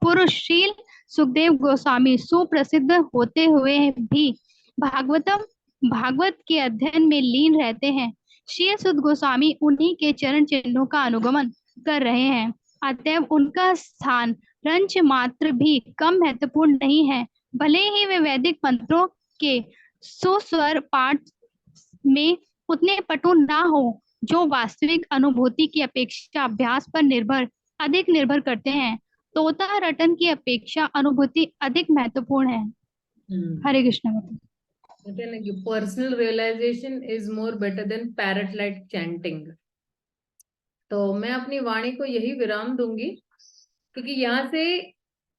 S13: पुरुष शील सुखदेव गोस्वामी सुप्रसिद्ध होते हुए भी भागवत के अध्ययन में लीन रहते हैं। शील सुत गोस्वामी उन्हीं के चरण चिन्हों का अनुगमन कर रहे हैं, अतएव उनका स्थान रंच मात्र भी कम महत्वपूर्ण नहीं है। भले ही वे वैदिक मंत्रों के सुस्वर पाठ में उतने पटु ना हो, जो वास्तविक अनुभूति की अपेक्षा अभ्यास पर अधिक निर्भर करते हैं। तोता रटन की अपेक्षा अनुभूति अधिक महत्वपूर्ण है। हरे कृष्ण माता।
S1: कहते हैं ना कि personal realisation is more better than parrot like chanting. तो मैं अपनी वाणी को यही विराम दूंगी, क्योंकि यहाँ से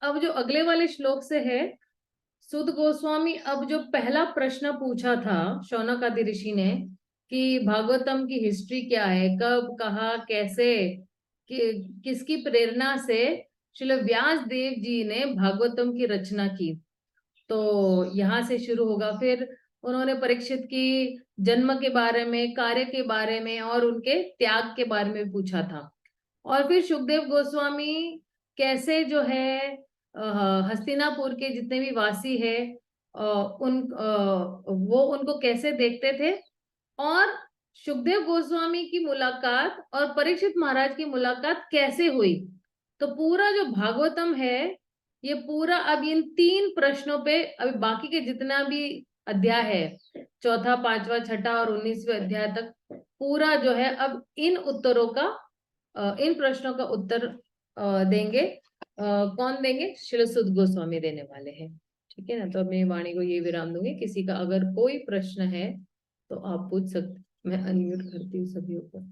S1: अब जो अगले वाले श्लोक से है, सूत गोस्वामी अब जो पहला प्रश्न पूछा था शौनक आदि ऋषि ने कि भागवतम की हिस्ट्री क्या है, कब, कहा, कैसे, किसकी प्रेरणा से श्रील व्यास देव जी ने भागवतम की रचना की, तो यहाँ से शुरू होगा। फिर उन्होंने परीक्षित की जन्म के बारे में, कार्य के बारे में और उनके त्याग के बारे में पूछा था। और फिर सुखदेव गोस्वामी कैसे जो है हस्तिनापुर के जितने भी वासी है वो उनको कैसे देखते थे, और सुखदेव गोस्वामी की मुलाकात और परीक्षित महाराज की मुलाकात कैसे हुई। तो पूरा जो भागवतम है ये पूरा अब इन 3 प्रश्नों पे, अभी बाकी के जितना भी अध्याय है, चौथा, पांचवा, छठा और 19वें अध्याय तक पूरा जो है अब इन उत्तरों का, इन प्रश्नों का उत्तर देंगे। कौन देंगे? श्री सुत गोस्वामी देने वाले हैं। ठीक है ना। तो मैं वाणी को ये विराम दूंगी। किसी का अगर कोई प्रश्न है तो आप पूछ सकते। मैं अनम्यूट करती हूँ सभी को।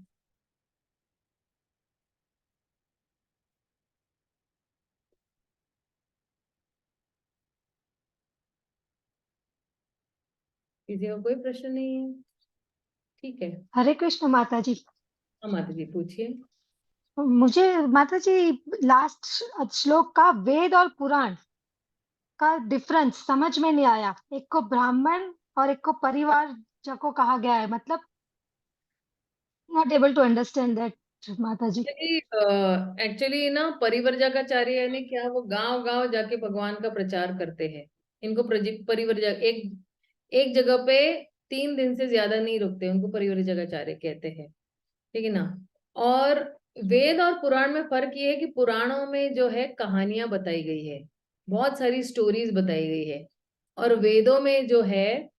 S1: किसी का कोई प्रश्न नहीं है? ठीक है।
S8: हरे कृष्ण माता जी।
S1: हाँ माता जी पूछिए।
S8: मुझे माता जी लास्ट श्लोक का वेद और पुराण का डिफरेंस समझ में नहीं आया। एक को ब्राह्मण और एक को परिवार को कहा गया है, मतलब not able to understand that माता जी।
S1: एक्चुअली ना परिव्रजकाचार्य ने क्या, वो गांव गांव जाके भगवान का प्रचार करते हैं। इनको परिव्रजक एक जगह पे 3 दिन से ज्यादा नहीं रुकते, उनको परिव्रजकाचार्य कहते हैं। ठीक है ना। और वेद और पुराण में फर्क ये है कि पुराणों में जो है कहानियां बताई गई है, बहुत सारी स्टोरीज बताई गई है, और वेदों में जो है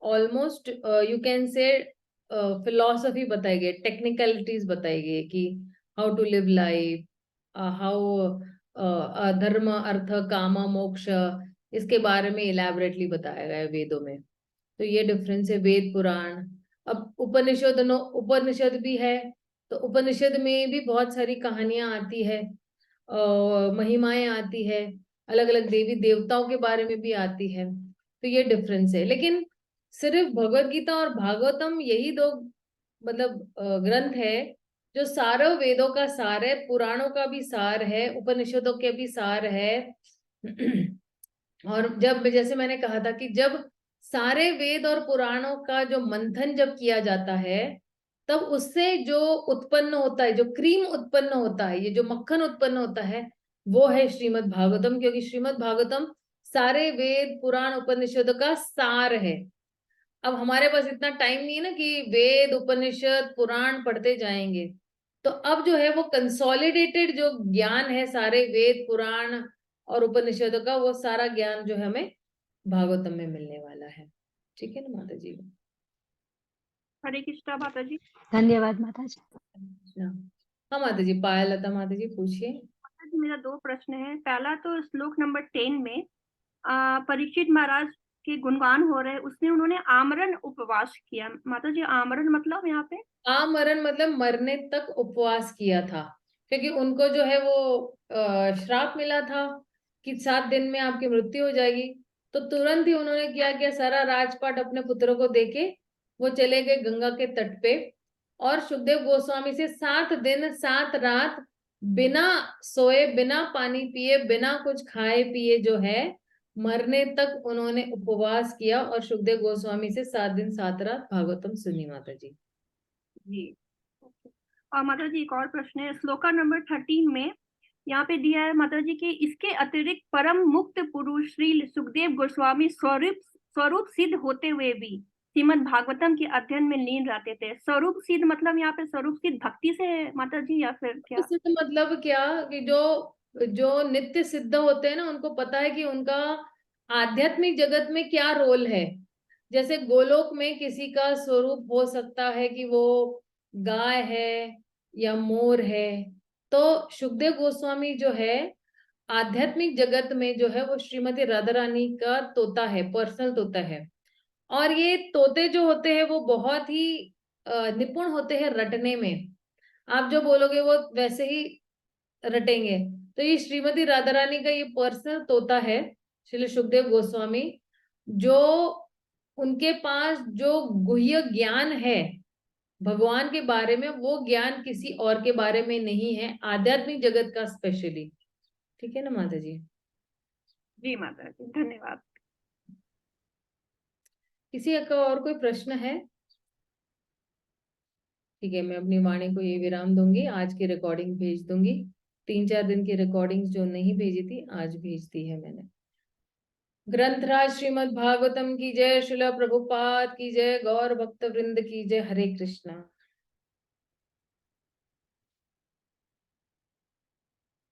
S1: almost you can say philosophy बताई गई, टेक्निकलिटीज बताई गई कि how to live life, how dharma, artha, काम, मोक्ष, इसके बारे में इलेबोरेटली बताया गया है वेदों में। तो ये डिफरेंस है वेद पुराण। अब उपनिषद भी है, तो उपनिषद में भी बहुत सारी कहानियां आती है, महिमाएं आती है, अलग अलग देवी देवताओं के बारे में भी आती है। तो ये डिफरेंस है। लेकिन सिर्फ भगवत गीता और भागवतम यही 2 मतलब ग्रंथ है जो सारे वेदों का सार है, पुराणों का भी सार है, उपनिषदों के भी सार है। और जब, जैसे मैंने कहा था कि जब सारे वेद और पुराणों का जो मंथन जब किया जाता है, तब उससे जो उत्पन्न होता है, जो क्रीम उत्पन्न होता है, ये जो मक्खन उत्पन्न होता है, वो है श्रीमद् भागवतम। क्योंकि श्रीमद् भागवतम सारे वेद पुराण उपनिषद का सार है। अब हमारे पास इतना टाइम नहीं है ना कि वेद उपनिषद पुराण पढ़ते जाएंगे, तो अब जो है वो कंसोलिडेटेड जो ज्ञान है सारे वेद पुराण और उपनिषदों का, वो सारा ज्ञान जो है हमें भागवतम में मिलने वाला है। ठीक है ना माता जी।
S2: हरे कृष्णा माता जी।
S8: धन्यवाद माता जी।
S1: हाँ माता जी। पायलता माता जी पूछिए।
S2: माता जी मेरा 2 प्रश्न है। पहला तो श्लोक नंबर 10 में परीक्षित महाराज के गुणगान हो रहे, उसमें उन्होंने आमरण उपवास किया। माता जी आमरण मतलब यहाँ पे?
S1: आमरण मतलब मरने तक उपवास किया था, क्योंकि उनको जो है वो श्राप मिला था कि 7 दिन में आपकी मृत्यु हो जाएगी। तो तुरंत ही उन्होंने क्या किया, सारा राजपाट अपने पुत्रों को देके वो चले गए गंगा के तट पे, और सुखदेव गोस्वामी से 7 दिन 7 रात बिना सोए, बिना पानी पिए, बिना कुछ खाए पिए जो है मरने तक उन्होंने उपवास किया, और सुखदेव गोस्वामी से 7 दिन 7 रात भागवतम सुनी माता जी।
S2: जी। और माता जी एक और प्रश्न है। श्लोका नंबर 13 में यहाँ पे दिया है माता जी कि इसके अतिरिक्त परम मुक्त पुरुष श्री सुखदेव गोस्वामी स्वरूप सिद्ध होते हुए भी श्रीमद् भागवतम के अध्ययन में लीन रहते थे। स्वरूप सिद्ध मतलब यहाँ पे स्वरूप सिद्ध भक्ति से है माता जी, या फिर क्या?
S1: सिद्ध मतलब क्या कि जो नित्य सिद्ध होते हैं ना, उनको पता है कि उनका आध्यात्मिक जगत में क्या रोल है। जैसे गोलोक में किसी का स्वरूप हो सकता है कि वो गाय है या मोर है, तो सुखदेव गोस्वामी जो है आध्यात्मिक जगत में जो है वो श्रीमती राधा रानी का तोता है, पर्सनल तोता है। और ये तोते जो होते हैं वो बहुत ही निपुण होते हैं रटने में। आप जो बोलोगे वो वैसे ही रटेंगे। तो ये श्रीमती राधा रानी का ये पर्सनल तोता है श्री सुखदेव गोस्वामी, जो उनके पास जो गुह्य ज्ञान है भगवान के बारे में, वो ज्ञान किसी और के बारे में नहीं है, आध्यात्मिक जगत का स्पेशली। ठीक है ना माता जी?
S2: जी माता जी, धन्यवाद।
S1: किसी का और कोई प्रश्न है? ठीक है, मैं अपनी वाणी को ये विराम दूंगी, आज की रिकॉर्डिंग भेज दूंगी। 3-4 दिन की रिकॉर्डिंग्स जो नहीं भेजी थी आज भेज दी है मैंने। ग्रंथराज श्रीमद् भागवतम की जय, श्रील प्रभुपाद की जय, गौर भक्त वृंद की जय। हरे कृष्णा।